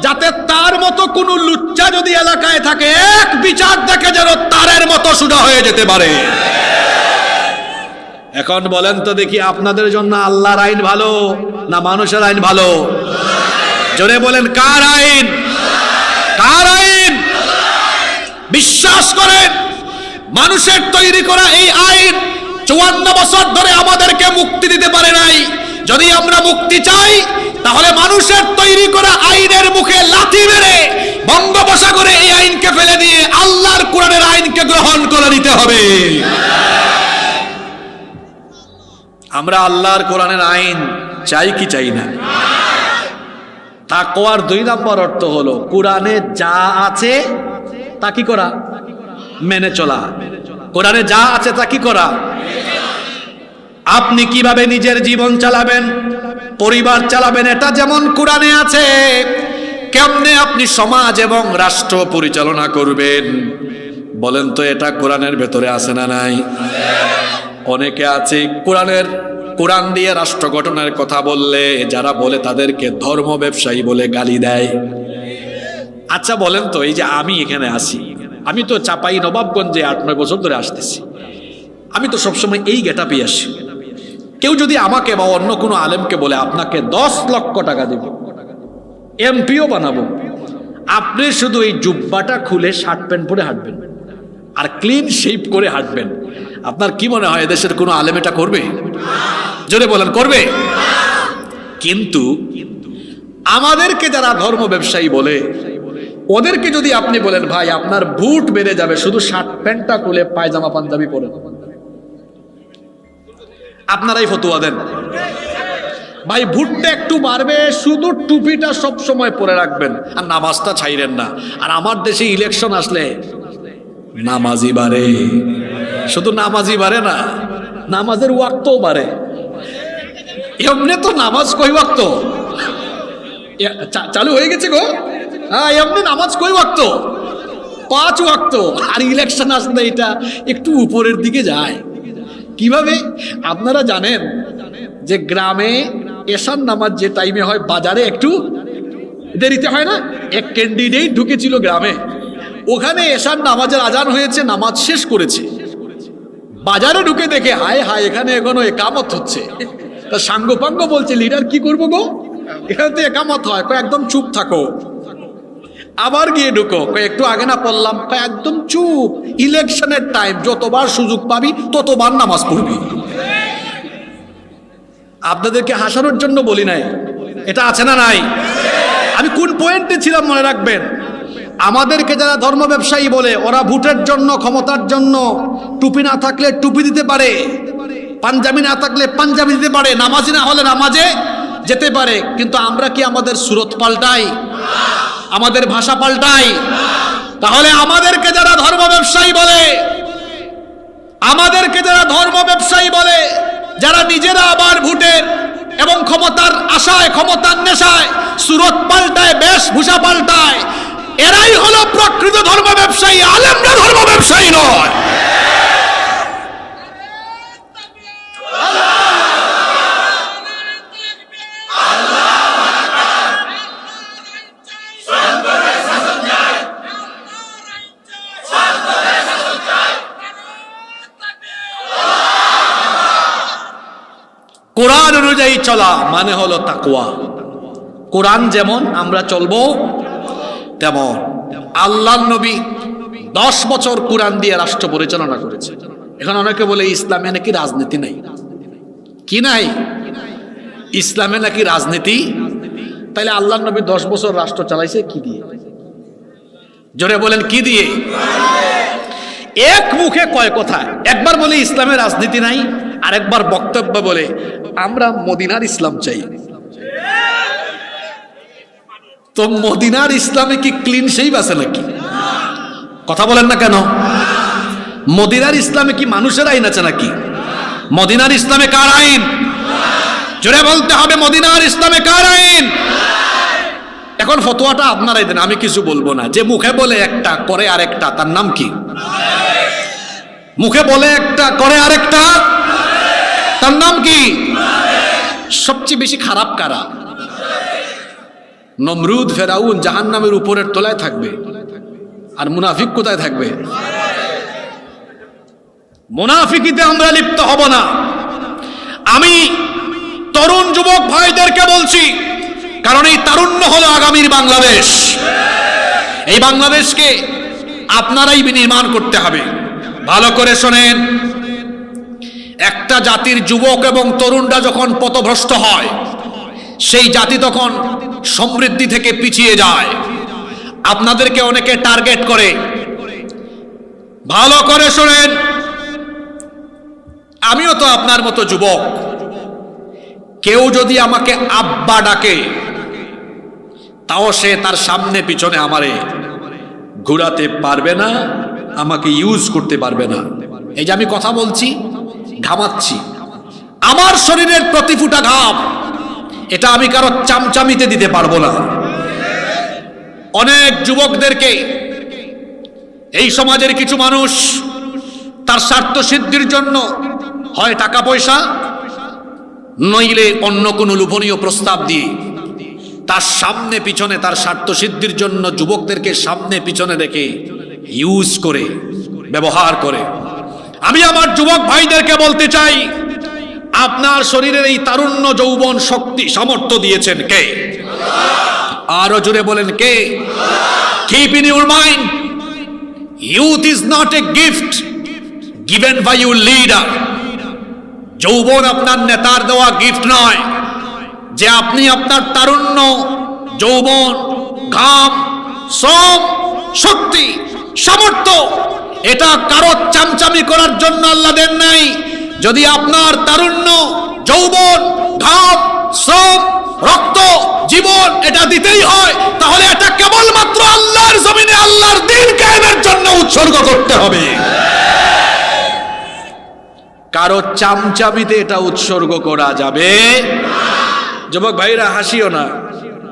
যাতে তার মতো কোন লুচ্চা যদি এলাকায় থাকে, এক বিচার দেখে যেন তারের মতো সোজা হয়ে যেতে পারে। এখন বলেন তো দেখি, আপনাদের জন্য আল্লাহর আইন ভালো না মানুষের আইন ভালো? জোরে বলেন, কার আইন? কার আইন? বিশ্বাস করেন, মানুষের তৈরি করা এই আইন 54 বছর ধরে আমাদেরকে মুক্তি দিতে পারে নাই। যদি আমরা মুক্তি চাই, তাহলে মানুষের তৈরি করা আইনের মুখে লাথি মেরে বঙ্গোপসাগরে এই আইনকে ফেলে দিয়ে আল্লাহর কোরআনের আইনকে গ্রহণ করে নিতে হবে। আমরা আল্লাহর কোরআনের আইন চাই কি চাই না? তাকওয়ার 2 নম্বর অর্থ হলো কোরআনে যা আছে তা কি করা? মেনে চলা। কোরআনে যা আছে তা কি করা? আপনি কিভাবে নিজের জীবন চালাবেন, পরিবার চালাবেন, এটা যেমন কোরআনে আছে, কেমনে আপনি সমাজ এবং রাষ্ট্র পরিচালনা করবেন, বলেন তো এটা কোরআনের ভেতরে আছে না নাই? অনেকে আছে কোরআনের কোরআন দিয়ে রাষ্ট্র গঠনের কথা বললে যারা বলে তাদেরকে ধর্ম ব্যবসায়ী বলে গালি দেয়। আচ্ছা বলেন তো, এই যে আমি এখানে আসি, আমি তো চাপাই নবাবগঞ্জে 8-9 বছর ধরে আসতেছি, আমি তো সবসময় এই গেটআপে আসি। কেউ যদি আমাকে বা অন্য কোনো আলেমকে বলে আপনাকে 10 লক্ষ টাকা দেব, এমপিও বানাবো, আপনি শুধু এই জুব্বাটা খুলে শার্ট প্যান্ট পরে হাঁটবেন আর ক্লিন শেপ করে হাঁটবেন, আপনার কি মনে হয় এদেশের কোনো আলেম এটা করবে? জোরে বলেন, করবে? কিন্তু আমাদেরকে যারা ধর্ম ব্যবসায়ী বলে, ওদেরকে যদি আপনি বলেন ভাই আপনার বুট বেড়ে যাবে শুধু শার্ট প্যান্টটা খুলে পায়জামা পাঞ্জাবি পরে, আপনারাই ফতোয়া দেন ভাই ভুট্টা একটু বাড়বে, শুধু টুপিটা সব সময় পরে রাখবেন আর নামাজটা ছাইরেন না। আর আমার দেশে ইলেকশন আসলে নামাজি বাড়ে, শুধু নামাজি বাড়ে না, নামাজের ওয়াক্তও বাড়ে। এমনি তো নামাজ কই ওয়াক্ত চালু হয়ে গেছে গো, হ্যাঁ এমনি নামাজ কই ওয়াক্ত? 5 ওয়াক্ত। আর ইলেকশন আসলে এটা একটু উপরের দিকে যায়। কিভাবে? আপনারা জানেন যে গ্রামে এশার নামাজ যে টাইমে হয়, বাজারে একটু দেরিতে হয় না? এক ক্যান্ডিডেট ঢুকেছিল গ্রামে, ওখানে এশার নামাজের আজান হয়েছে, নামাজ শেষ করেছে, বাজারে ঢুকে দেখে হায় হায় এখানে এখনো একামত হচ্ছে। তা সাঙ্গপাঙ্গ বলছে লিডার কি করবো গো, এখানে তো একামত হয়। একদম চুপ থাকো। আবার গিয়ে ঢুকো, একটু আগে না পড়লাম, একদম চুপ। ইলেকশনের টাইম, যতবার সুযোগ পাবি ততবার নামাজ পড়বি। আপনাদেরকে হাসানোর জন্য বলি নাই, এটা আছে না নাই? আমি কোন পয়েন্টে ছিলাম মনে রাখবেন। আমাদেরকে যারা ধর্ম ব্যবসায়ী বলে, ওরা ভোটের জন্য, ক্ষমতার জন্য টুপি না থাকলে টুপি দিতে পারে, পাঞ্জাবি না থাকলে পাঞ্জাবি দিতে পারে, নামাজি না হলে নামাজে যেতে পারে। কিন্তু আমরা কি আমাদের সুরত পাল্টাই? আমাদের ভাষা পাল্টাই? তাহলে আমাদেরকে যারা ধর্ম ব্যবসায়ী বলে, আমাদেরকে যারা ধর্ম ব্যবসায়ী বলে, যারা নিজেরা আবার ভোটের এবং ক্ষমতার আশায়, ক্ষমতার নেশায় সুরত পাল্টায়, বেশভূষা পাল্টায়, এরাই হলো প্রকৃত ধর্ম ব্যবসায়ী। আলেমরা ধর্ম ব্যবসায়ী নয়। কোরআন অনুযায়ী চলা মানে হলো তাকওয়া। কোরআন যেমন আমরা চলবো তেমন। আল্লাহর নবী 10 বছর কোরআন দিয়ে রাষ্ট্র পরিচালনা করেছে। এখন অনেকে বলে ইসলামে নাকি রাজনীতি নাই। কি নাই? ইসলামে নাকি রাজনীতি? তাইলে আল্লাহর নবী 10 বছর রাষ্ট্র চালাইছে কি দিয়ে? জোরে বলেন, কি দিয়ে? এক মুখে কয় কথা, একবার বলে ইসলামে রাজনীতি নাই, আরেকবার বক্তব্য বলে আমরা মদিনার ইসলাম চাই। তো মদিনার ইসলামে কি ক্লিন শেভ আছে নাকি? কথা বলেন না কেন? মদিনার ইসলামে কি মানুষের আইন আছে নাকি? মদিনার ইসলামে কার আইন? জোরে বলতে হবে, মদিনার ইসলামে কার আইন? এখন ফতোয়াটা আপনারাই দেন, আমি কিছু বলবো না। যে মুখে বলে একটা করে আরেকটা, তার নাম কি? মুখে বলে একটা করে আরেকটা, তার নাম কি? সবচেয়ে বেশি খারাপ কারা? নমরুদ, ফেরাউন জাহান্নামের উপরের তলায় থাকবে, আর মুনাফিক কোথায় থাকবে? মুনাফিকিতে আমরা লিপ্ত হব না। আমি তরুণ যুবক ভাইদেরকে বলছি, কারণ এই তারুণ্য হলো আগামীর বাংলাদেশ। এই বাংলাদেশকে আপনারাই বিনির্মাণ করতে হবে। ভালো করে শোনেন, একটা জাতির যুবক এবং তরুণরা যখন পথভ্রষ্ট হয়, সেই জাতি তখন সমৃদ্ধি থেকে পিছিয়ে যায়। আপনাদেরকে অনেকে টার্গেট করে। ভালো করে শোনেন, আমিও তো আপনার মতো যুবক। কেউ যদি আমাকে আব্বা ডাকে, তাও সে তার সামনে পিছনে আমারে ঘোরাতে পারবে না, আমাকে ইউজ করতে পারবে না। এই যে আমি কথা বলছি, ঘামাচ্ছি, আমার শরীরের প্রতি ফুটা ঘাম, এটা আমি কারো চামচামিতে দিতে পারবো না। অনেক যুবকদেরকে এই সমাজের কিছু মানুষ তার স্বার্থ সিদ্ধির জন্য হয় টাকা পয়সা, নইলে অন্য কোনো লোভনীয় প্রস্তাব দিয়ে তার সামনে পিছনে তার স্বার্থ সিদ্ধির জন্য যুবকদেরকে সামনে পিছনে রেখে ইউজ করে, ব্যবহার করে। আমি আমার যুবক ভাইদেরকে বলতে চাই, আপনার শরীরের এই তারুণ্য, যৌবন, শক্তি, সামর্থ্য দিয়েছেন কে? আরো জোরে বলেন কে? Keep in your mind, youth is not a gift given by your leader. যৌবন আপনার নেতার দেওয়া গিফট নয়, যে আপনি আপনার তারুণ্য, যৌবন, ঘাম, শ্রম, শক্তি, সামর্থ্য এটা কারো চামচামি করার জন্য আল্লাহ দেন নাই। যদি আপনার তারুণ্য, যৌবন, ঘাম, শ্রম, রক্ত, জীবন এটা দিতেই হয়, তাহলে এটা কেবলমাত্র আল্লাহর জমিনে আল্লাহর দ্বীন কায়েমের জন্য উৎসর্গ করতে হবে। কারো চামচামিতে এটা উৎসর্গ করা যাবে। যুবক ভাইরা হাসিও না,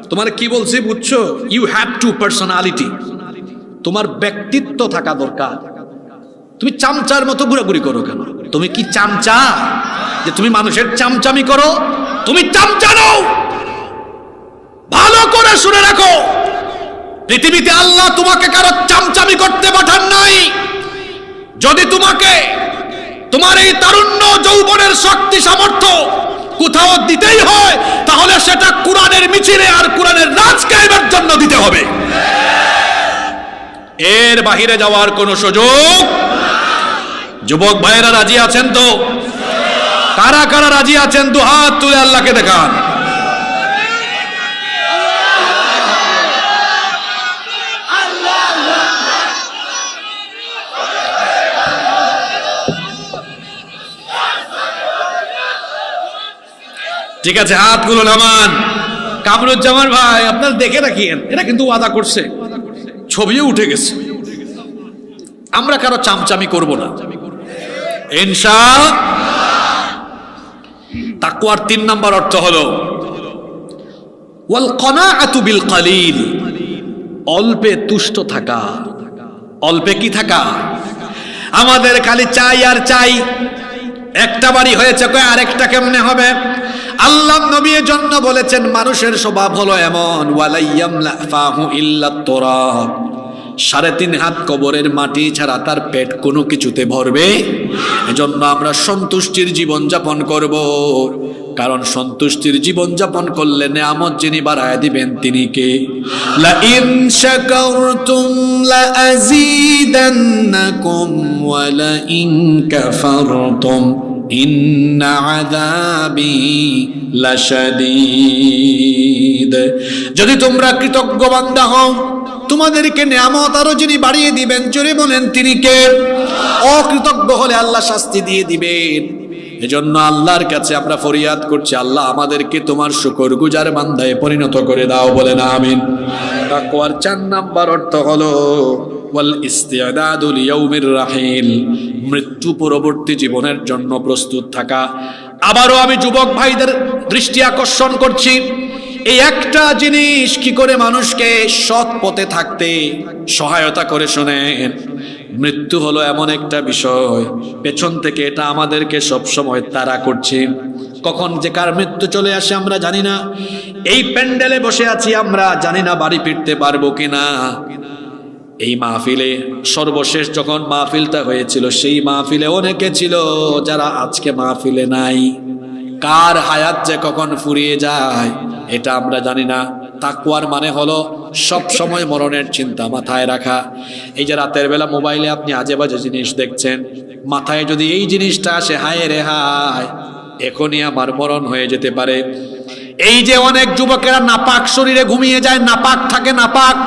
তোমার কি বলছি বুঝছো? ইউ হ্যাভ টু পার্সোনালিটি, তোমার ব্যক্তিত্ব থাকা দরকার। তুমি চামচার মতো ঘুরাঘুরি করো কেন? তুমি কি চামচা যে তুমি মানুষের চামচামি করো? তুমি চামচা নও। ভালো করে শুনে রাখো, পৃথিবীতে আল্লাহ তোমাকে কারো চামচামি করতে পাঠান নাই। যদি তোমাকে তোমার এই তারুণ্য, যৌবনের শক্তি, সামর্থ্য কোথাও দিতেই হয়, তাহলে সেটা কোরআনের মিছিলে আর কোরআনের রাজ কায়েমের জন্য দিতে হবে। এর বাহিরে যাওয়ার কোনো সুযোগ। যুবক ভাইয়েরা রাজি আছেন তো? কারা কারা রাজি আছেন? দু হাত তুলে আল্লাহকে দেখান। ঠিক আছে, হাতগুলো নামান। কামরুজ্জামান ভাই, আপনার দেখে রাখিয়েন, এটা কিন্তু ওয়াদা করছে, ছবিও উঠে গেছে। আমরা কারো চামচামি করব না ইনশাআল্লাহ। তাকওয়ার 3 নম্বর অর্থ হলো ওয়াল কনাআতু বিল কলিল, অল্পে তুষ্ট থাকা। অল্পে কি থাকা? আমাদের খালি চাই আর চাই। একটা বাড়ি হয়েছে, কয় আরেকটা কেমনে হবে? আল্লাহ নবীর জন্য বলেছেন মানুষের স্বভাব হলো এমন, ওয়ালাইয়ামলা ফাহু ইল্লাত তুরাব, 3.5 হাত কবরের মাটি ছাড়া তার পেট কোনো কিছুতে ভরবে। এজন্য আমরা সন্তুষ্টির জীবন যাপন করব, কারণ সন্তুষ্টির জীবন যাপন করলে নেয়ামত যিনি বাড়ায় দিবেন তিনি কে? লা ইন শাকারতুম লা আযীদান্নাকুম ওয়া লা ইন কাফারতুম ইন্না আযাবি লাশাদীদ। যদি তোমরা কৃতজ্ঞ বান্দা হও, তোমাদেরকে নেয়ামত আরো যিনি বাড়িয়ে দিবেন, জোরে বলেন তিনি কে? অকৃতজ্ঞ হলে আল্লাহ শাস্তি দিয়ে দিবেন। এজন্য আল্লাহর কাছে আমরা ফরিয়াদ করছি, আল্লাহ আমাদেরকে তোমার শুকরগুজার বান্দায় পরিণত করে দাও, বলেন আমিন। তাকওয়ার 4 নাম্বার অর্থ হলো ওয়াল ইস্তিআদাদু লিয়াউমির রাহিল, মৃত্যু পরবর্তী জীবনের জন্য প্রস্তুত থাকা। আবারও আমি যুবক ভাইদের দৃষ্টি আকর্ষণ করছি, এই একটা জিনিস কি করে মানুষকে সৎ পথে থাকতে সহায়তা করে শোনেন। মৃত্যু হলো এমন একটা বিষয়, পেছন থেকে এটা আমাদেরকে সব সময় তাড়া করছে। কখন যে কার মৃত্যু চলে আসে আমরা জানি না। এই প্যান্ডেলে বসে আছি, আমরা জানি না বাড়ি ফিরতে পারবো কিনা। এই মাহফিলে সর্বশেষ যখন মাহফিলটা হয়েছিল, সেই মাহফিলে অনেকে ছিল যারা আজকে মাহফিলে নাই। কার হায়াত যে কখন ফুরিয়ে যায় এটা আমরা জানি না। তাকওয়ার মানে হলো সব সময় মরণের চিন্তা মাথায় রাখা। এই যে রাতের বেলা মোবাইলে আপনি আজে বাজে জিনিস দেখছেন, মাথায় যদি এই জিনিসটা আসে, হায় রে হায়, এখনই আমার মরণ হয়ে যেতে পারে। এই যে অনেক যুবকেরা নাপাক শরীরে ঘুমিয়ে যায়, নাপাক থাকে, নাপাক।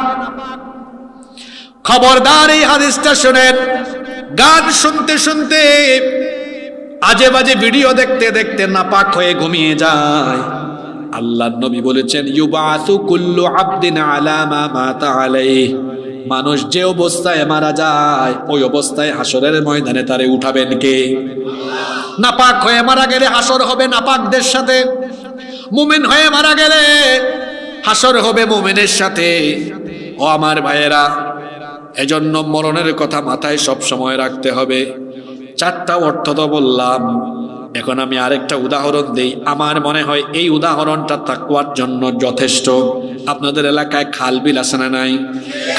খবরদার এই হাদিসটা শুনেন। গান শুনতে শুনতে, আজে বাজে ভিডিও দেখতে দেখতে নাপাক হয়ে ঘুমিয়ে যায়। আল্লাহর নবী বলেছেন, ইউবাসু কুল্লু আবদিন আলা মা মাতা আলাইহি, মানুষ যে অবস্থায় মারা যায় ওই অবস্থায় হাসরের ময়দানে তারে উঠাবেন কে? নাপাক হয়ে মারা গেলে হাসর হবে নাপাকদের সাথে, মুমিন হয়ে মারা গেলে হাসর হবে মুমিনের সাথে। ও আমার ভাইয়েরা, এজন্য মরণের কথা মাথায় সব সময় রাখতে হবে। 4টা অর্থ তো বললাম। এখন আমি আরেকটা উদাহরণ দেই, আমার মনে হয় এই উদাহরণটা তাকওয়ার জন্য যথেষ্ট। আপনাদের এলাকায় খাল বিল আছে না নাই?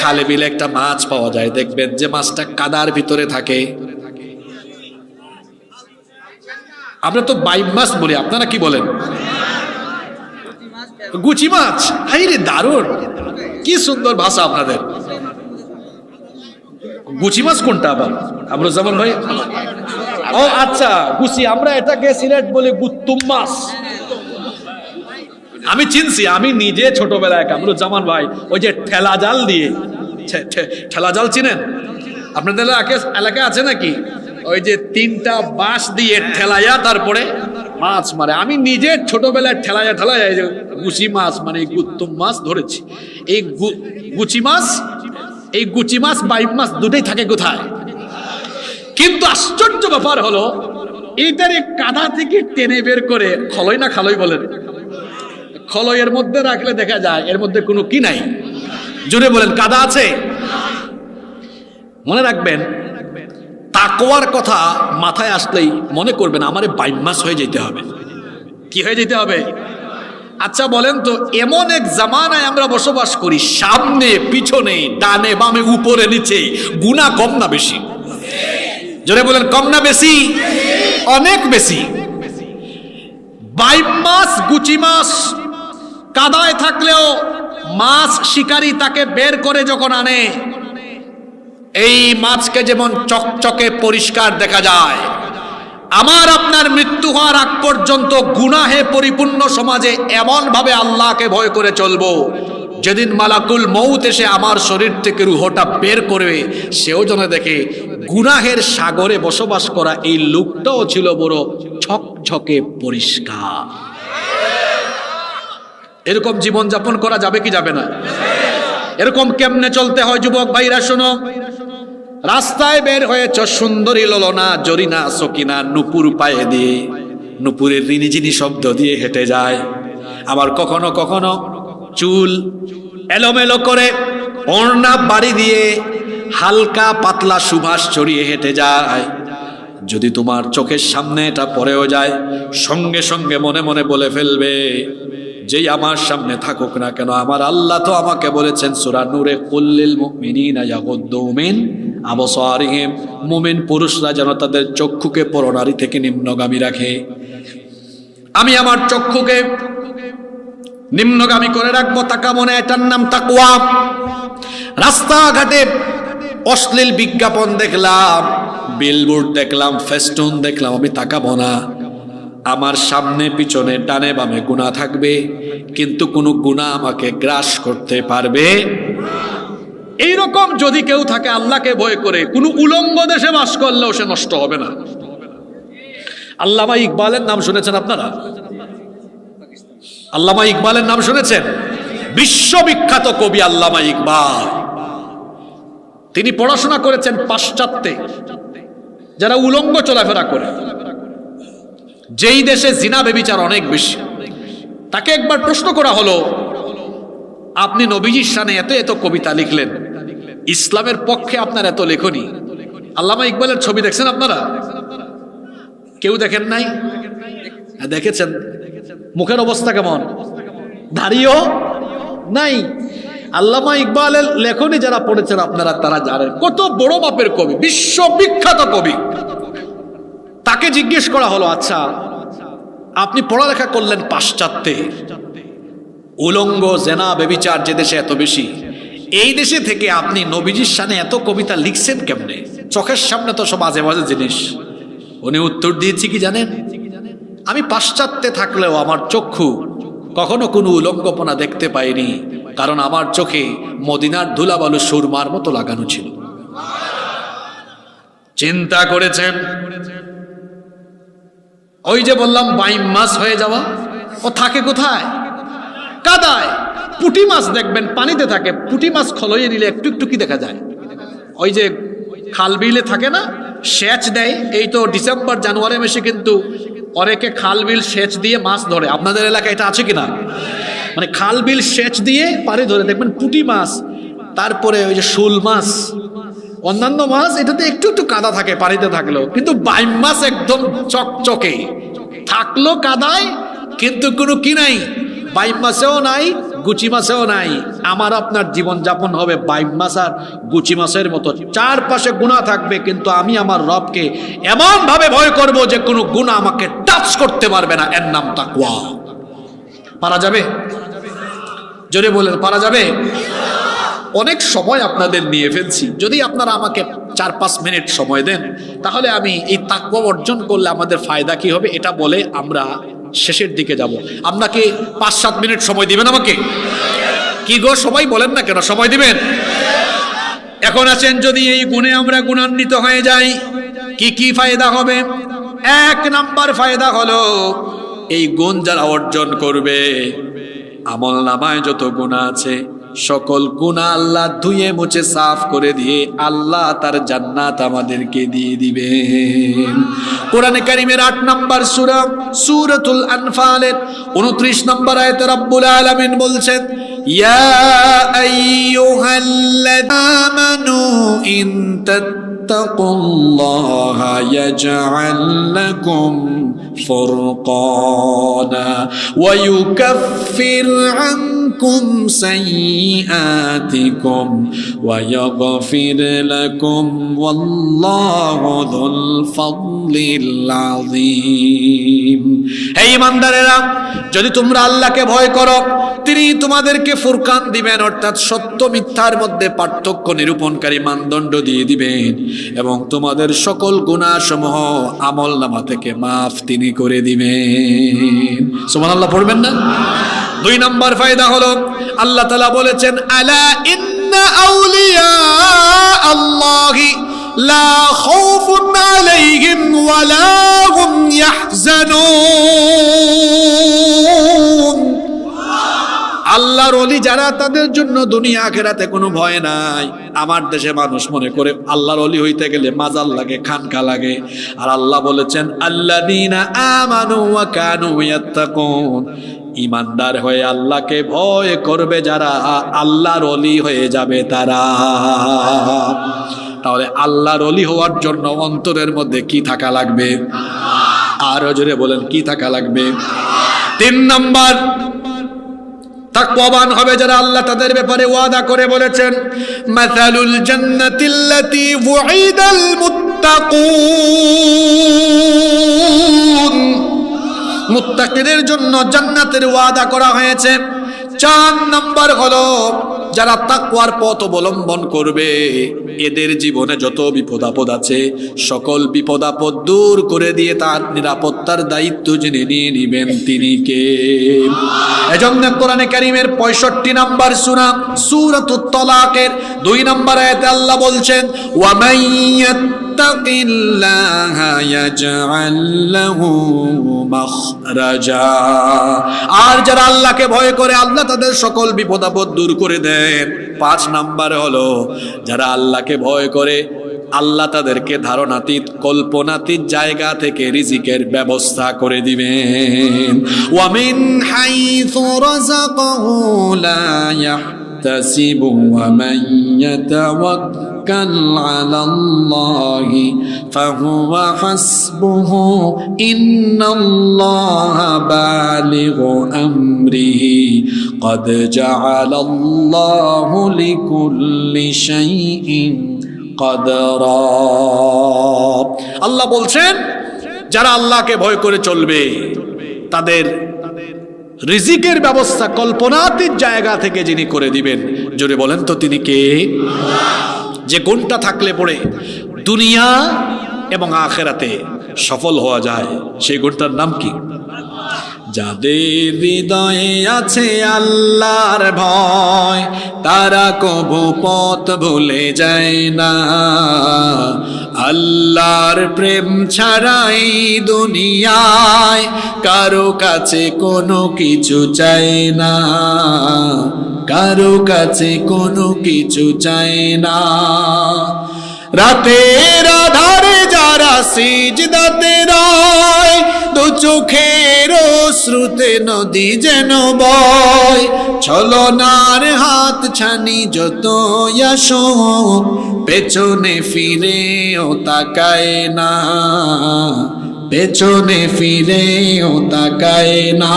খালে বিলে একটা মাছ পাওয়া যায়, দেখবেন যে মাছটা কাদার ভিতরে থাকে। আমরা তো বাইম মাছ বলি, আপনারা কি বলেন? গুচি মাছ। আরে দারুণ, কি সুন্দর ভাষা আপনাদের। গুচি মাছ কোনটা আবার? আমরা যেমন ভাই, ও আচ্ছা গুচি, আমরা এটাকে সিলেট বলি গুত্তুম মাছ। আমি চিনছি, আমি নিজে ছোটবেলায় কামরুজ্জামান ভাই ওই যে ঠেলা জাল দিয়ে, ঠেলা জাল চিনেন? আপনাদের এলাকায় আছে নাকি? ওই যে 3টা বাঁশ দিয়ে ঠেলাইয়া তারপরে মাছ মারে। আমি নিজে ছোটবেলায় ঠেলাইয়া গুচি মাছ মানে গুত্তুম মাছ ধরেছি। এই গুচি মাছ বাইম মাছ দুটোই থাকে কোথায়? কিন্তু আশ্চর্য ব্যাপার হলো, এইটার কাদা থেকে টেনে বের করে, খলই না খালই বলেন, খলইয়ের মধ্যে রাখলে দেখা যায় এর মধ্যে কোনো কি নাই। জোরে বলেন, কাদা আছে? মনে রাখবেন, তাকওয়ার কথা মাথায় আসলেই মনে করবেন আমারে বাইম মাছ হয়ে যেতে হবে। কি হয়ে যেতে হবে? আচ্ছা বলেন তো, এমন এক জামানায় আমরা বসবাস করি, সামনে পিছনে ডানে বামে উপরে নিচে গুনাহ কম না বেশি? জোরে বলেন, কম না বেশি? অনেক বেশি। বাইম মাছ, গুচি মাছ কাদায় থাকলেও মাছ শিকারী তাকে বের করে যখন আনে, এই মাছকে যেমন চকচকে পরিষ্কার দেখা যায়, আমার আপনার মৃত্যু হওয়ার আগ পর্যন্ত গুনাহে পরিপূর্ণ সমাজে এমন ভাবে আল্লাহকে ভয় করে চলবো, যেদিন মালাকুল মউত এসে আমার শরীর থেকে রুহটা বের করবে, সেও যেন দেখে গুনাহের সাগরে বসবাস করা এই লোকটাও ছিল বড় ঝকঝকে পরিষ্কার। এরকম জীবন যাপন করা যাবে কি যাবে না? এরকম কেমনে চলতে হয় যুবক ভাইরা শোনো। রাস্তায় বের হয়েছ, সুন্দরী ললনা জরিনা সকিনা নুপুর পায়ে দিয়ে, নুপুরের রিনিঝিনি শব্দ দিয়ে হেঁটে যায়। আবার কখনো কখনো চুল এলোমেলো করে ওড়না বাড়ি দিয়ে হালকা পাতলা সুবাস ছড়িয়ে হেঁটে যায়। যদি তোমার চোখের সামনে এটা পড়েও যায়, সঙ্গে সঙ্গে মনে মনে বলে ফেলবে, যেই আমার সামনে থাকুক না কেন, আমার আল্লাহ তো আমাকে বলেছেন সূরা নূরে, কুল্লিল মুমিনিনা ইয়াগুদ্দু মিন আবসারিহিম, মুমিন পুরুষরা যেন তাদের চক্ষুকে পরনারী থেকে নিম্নগামী রাখে। আমি আমার চক্ষুকে নিম্নগামী করে রাখবো, তাকাবো না, এটার নাম তাকওয়া। রাস্তাঘাটে অশ্লীল বিজ্ঞাপন দেখলাম, বিলবোর্ড দেখলাম, ফেস্টুন দেখলাম, আমি তাকাবো না। আমার সামনে পিছনে ডানে বামে গুনাহ থাকবে, কিন্তু কোনো গুনাহ আমাকে গ্রাস করতে পারবে। এইরকম যদি কেউ থাকে আল্লাহকে ভয় করে, কোনো উলঙ্গ দেশে বাস করলেও সে নষ্ট হবে না। আল্লামা ইকবালের নাম শুনেছেন আপনারা? আল্লামা ইকবালের নাম শুনেছেন? বিশ্ববিখ্যাত কবি আল্লামা ইকবাল। তিনি পড়াশোনা করেছেন পাশ্চাত্যে, যারা উলঙ্গ চলাফেরা করে, যেই দেশে জিনা ব্যভিচার অনেক বেশি। তাকে একবার প্রশ্ন করা হলো, আপনি নবীজির শানে এত এত কবিতা লিখলেন, ইসলামের পক্ষে আপনার এত লেখনী, আল্লামা ইকবালের ছবি দেখছেন আপনারা? কেউ দেখেন নাই? দেখেছেন? মুখের অবস্থা কেমন? দাড়িও নাই। আল্লামা ইকবালের লেখনী যারা পড়েছেন আপনারা তারা জানেন কত বড় মাপের কবি, বিশ্ববিখ্যাত কবি। তাকে জিজ্ঞেস করা হলো, আচ্ছা আপনি পড়ালেখা করলেন পাশ্চাত্যে, উলঙ্গ জেনা ব্যভিচার যে দেশে এত বেশি, এই দেশে থেকে আপনি নবীজির শানে এত কবিতা লিখছেন কেমনে? চোখের সামনে তো সব আজে বাজে জিনিস। উনি উত্তর দিয়েছি কি জানেন? আমি পাশ্চাত্যে থাকলেও আমার চক্ষু কখনো কোনো উলঙ্গপনা দেখতে পাইনি, কারণ আমার চোখে মদিনার ধুলাবালু সুরমার মতো লাগানো ছিল। চিন্তা করেছেন? ওই যে বললাম বাইম মাছ হয়ে যাওয়া, ও থাকে কোথায়? কাদায়। পুঁটি মাছ দেখবেন পানিতে থাকে, পুঁটি মাছ খলইয়ে নিলে একটু একটু কি দেখা যায়? ওই যে খাল বিলে থাকে না, সেচ দেয়। এই তো ডিসেম্বর জানুয়ারি মাসে কিন্তু অনেকে খাল বিল সেচ দিয়ে মাছ ধরে। আপনাদের এলাকায় এটা আছে কিনা? মানে খাল বিল সেচ দিয়ে পানি ধরে, দেখবেন পুঁটি মাছ, তারপরে ওই যে শোল মাছ, অন্যান্য মাছ এটাতে একটু একটু কাদা থাকে পানিতে থাকলেও, কিন্তু বাইম মাছ একদম চকচকে, থাকলো কাদায় কিন্তু কোনো কি নাই, বাইম মাছেও নাই, গুচি মাছেও নাই। আমার আপনার জীবন যাপন হবে বাইম মাছ আর গুচি মাছের মতো, চারপাশে গুনাহ থাকবে, কিন্তু আমি আমার রবকে এমন ভাবে ভয় করব যে কোনো গুনাহ আমাকে টাচ করতে পারবে না। এর নাম তাকওয়া। পারা যাবে? জোরে বলেন, পারা যাবে? অনেক সময় আপনাদের নিয়ে ফেলছি, যদি আপনারা আমাকে 4-5 মিনিট সময় দেন তাহলে আমি এই তাকওয়া অর্জন করলে আমাদের ফায়দা কি হবে এটা বলে আমরা শেষের দিকে যাব। আপনাকে 5-7 মিনিট সময় দিবেন আমাকে? কি গো সবাই বলেন না কেন, সময় দিবেন? এখন আছেন, যদি এই গুণে আমরা গুণান্বিত হয়ে যাই কি কি ফায়দা হবে? 1 নাম্বার ফায়দা হলো, এই গুণ যারা অর্জন করবে আমল নামায় যত গুনাহ আছে সকল গুনাহ আল্লাহ ধুয়ে মুছে সাফ করে দিয়ে আল্লাহ তার জান্নাত আমাদেরকে দিয়ে দিবেন। কোরআনে কারীমের 8 নম্বর সূরা সূরাতুল আনফালের 29 নম্বর আয়াতে রব্বুল আলামিন বলছেন, ইয়া আইয়ুহাল্লাযীনা আমানু ইন তাত্তাকুল্লাহা ইয়াজআল লাকুম ফুরকানা ওয়া ইউকাফির আনকুম সাইয়্যাতিকুম ওয়া ইয়াগফির লাকুম ওয়াল্লাহু যুল ফাদলিল আযীম। হে ঈমানদারেরা, যদি তোমরা আল্লাহকে ভয় করো তিনি তোমাদেরকে ফুরকান দিবেন, অর্থাৎ সত্য মিথ্যার মধ্যে পার্থক্য নিরূপণকারী মানদণ্ড দিয়ে দিবেন, এবং তোমাদের সকল গুনাহ সমূহ আমলনামা থেকে মাফ তিনি করে দিবেন। সুবহানাল্লাহ পড়বেন না? 2 নম্বর ফায়দা হলো, আল্লাহ তাআলা বলেছেন, আলা ইন্না আউলিয়া আল্লাহি লা খাউফুন আলাইহিম ওয়া লা হুম ইয়াহজানুন। আল্লাহর ওলি যারা, তাদের জন্য দুনিয়া আখিরাতে কোনো ভয় নাই। আমার দেশে মানুষ মনে করে আল্লাহর ওলি হইতে গেলে মাজার লাগে, খানকা লাগে, আর আল্লাহ বলেছেন আল্লাযীনা আমানু ওয়া কানু ইয়াত্তাকুন। ঈমানদার হয়ে আল্লাহকে ভয় করবে যারা, আল্লাহর ওলি হয়ে যাবে তারা। তাহলে আল্লাহর ওলি হওয়ার জন্য অন্তরের মধ্যে কি থাকা লাগবে? আরো জোরে বলেন, কি থাকা লাগবে? 3 নম্বর, তাকওয়াবান হবে যারা, আল্লাহ তাদের ব্যাপারে ওয়াদা করে বলেছেন, মাসালুল জান্নাতিল্লাতী ওয়িদাল মুত্তাকুন। মুত্তাকিদের জন্য জান্নাতের ওয়াদা করা হয়েছে। 4 নম্বর হলো, যারা তাকওয়ার পথ অবলম্বন করবে এদের জীবনে যত বিপদ আপদ আছে সকল বিপদ আপদ দূর করে দিয়ে তার নিরাপত্তার দায়িত্ব যিনি নিয়ে নিবেন তিনি কে? এজন্য কোরআনে কারীমের 65 নম্বর সূরা সূরাতুত তালাকের 2 নম্বর আয়াতে আল্লাহ বলছেন, ওয়া মান ইয়াত্তাকিল্লাহা ইয়াজআল লাহু মাখরাজা। আর যারা আল্লাহকে ভয় করে আল্লাহ তাদের সকল বিপদ আপদ দূর করে দেন। 5 নম্বর হলো, যারা আল্লাহকে ভয় করে আল্লাহ তাদেরকে ধারণাতীত কল্পনাতীত জায়গা থেকে রিজিকের ব্যবস্থা করে দিবেন। ওয়া মিন হাইথু রাযাকাহু লা ইয়াহতাসিবু ওয়া মান ইয়াতাওয়াক্কাল আলাল্লাহি ফাহুয়া হাসবুহু ইন্নাল্লাহা বালিগু আমরিহি قد جعل الله لكل شيء قدرا। আল্লাহ বলছেন, যারা আল্লাহকে ভয় করে চলবে তাদের রিজিকের ব্যবস্থা কল্পনাতীত জায়গা থেকে যিনি করে দিবেন। জোরে বলেন তো তিনি কে? যে গুণটা থাকলে পড়ে দুনিয়া এবং আখিরাতে সফল হওয়া যায়, সেই গুণটার নাম কি? যাদের হৃদয়ে আছে আল্লাহর ভয় তারা কবু পথ ভুলে যায় না। আল্লাহর প্রেম ছাড়াই দুনিয়ায় কারো কাছে কোনো কিছু চায় না, কারো কাছে কোনো কিছু চায় না। রাতের আধারে যারা সিজদাতে রয়, দু চোখের শ্রুতে নদী যেন বয়। ছলনার হাত ছানি যত আসুক, পেছনে ফিরেও তাকায় না, পেছনে ফিরেও তাকায় না।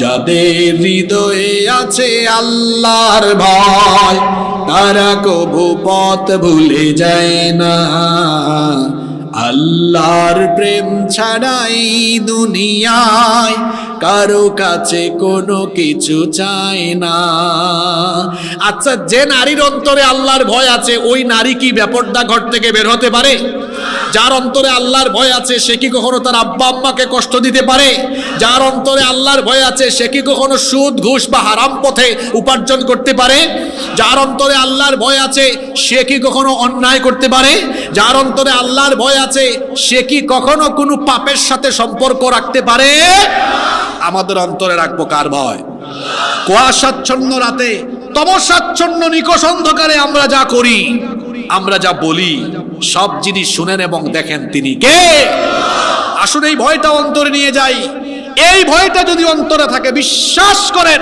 যাদের হৃদয়ে আছে আল্লাহর ভয়, তারা কবু পথ ভুলে যায় না। আল্লাহর প্রেম ছাড়াই দুনিয়ায় কারো কাছে কোনো কিছু চায় না। আচ্ছা, যে নারীর অন্তরে আল্লাহর ভয় আছে, ওই নারী কি বেপরদা ঘর থেকে বের হতে পারে? যার অন্তরে আল্লাহর ভয় আছে, সে কি কখনো তার আব্বা আম্মাকে কষ্ট দিতে পারে? যার অন্তরে আল্লাহর ভয় আছে, সে কি কখনো সুদ ঘুষ বা হারাম পথে উপার্জন করতে পারে? যার অন্তরে আল্লাহর ভয় আছে, সে কি কখনো অন্যায় করতে পারে? যার অন্তরে আল্লাহর ভয় আছে, সে কি কখনো কোনো পাপের সাথে সম্পর্ক রাখতে পারে? আমাদের অন্তরে রাখবো কার ভয়? কুয়াশাচ্ছন্ন রাতে, তমসাচ্ছন্ন নিকষ অন্ধকারে আমরা যা করি, আমরা যা বলি, সব জিনিস শুনেন এবং দেখেন তিনি কে। আসুন এই ভয়টা অন্তরে নিয়ে যাই। এই ভয়টা যদি অন্তরে থাকে, বিশ্বাস করেন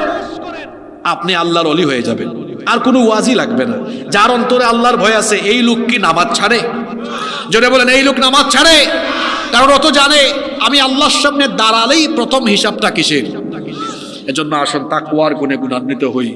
আপনি আল্লাহর ওলি হয়ে যাবেন, আর কোনো ওয়াজি লাগবে না। যার অন্তরে আল্লাহর ভয় আছে, এই লোক কি নামাজ ছাড়ে? জোরে বলেন, এই লোক নামাজ ছাড়ে? কারণ ও তো জানে আমি আল্লাহর সামনে দাঁড়ালেই প্রথম হিসাবটা কিসের। এজন্য আসুন তাকওয়ার গুণে গুণান্বিত হই।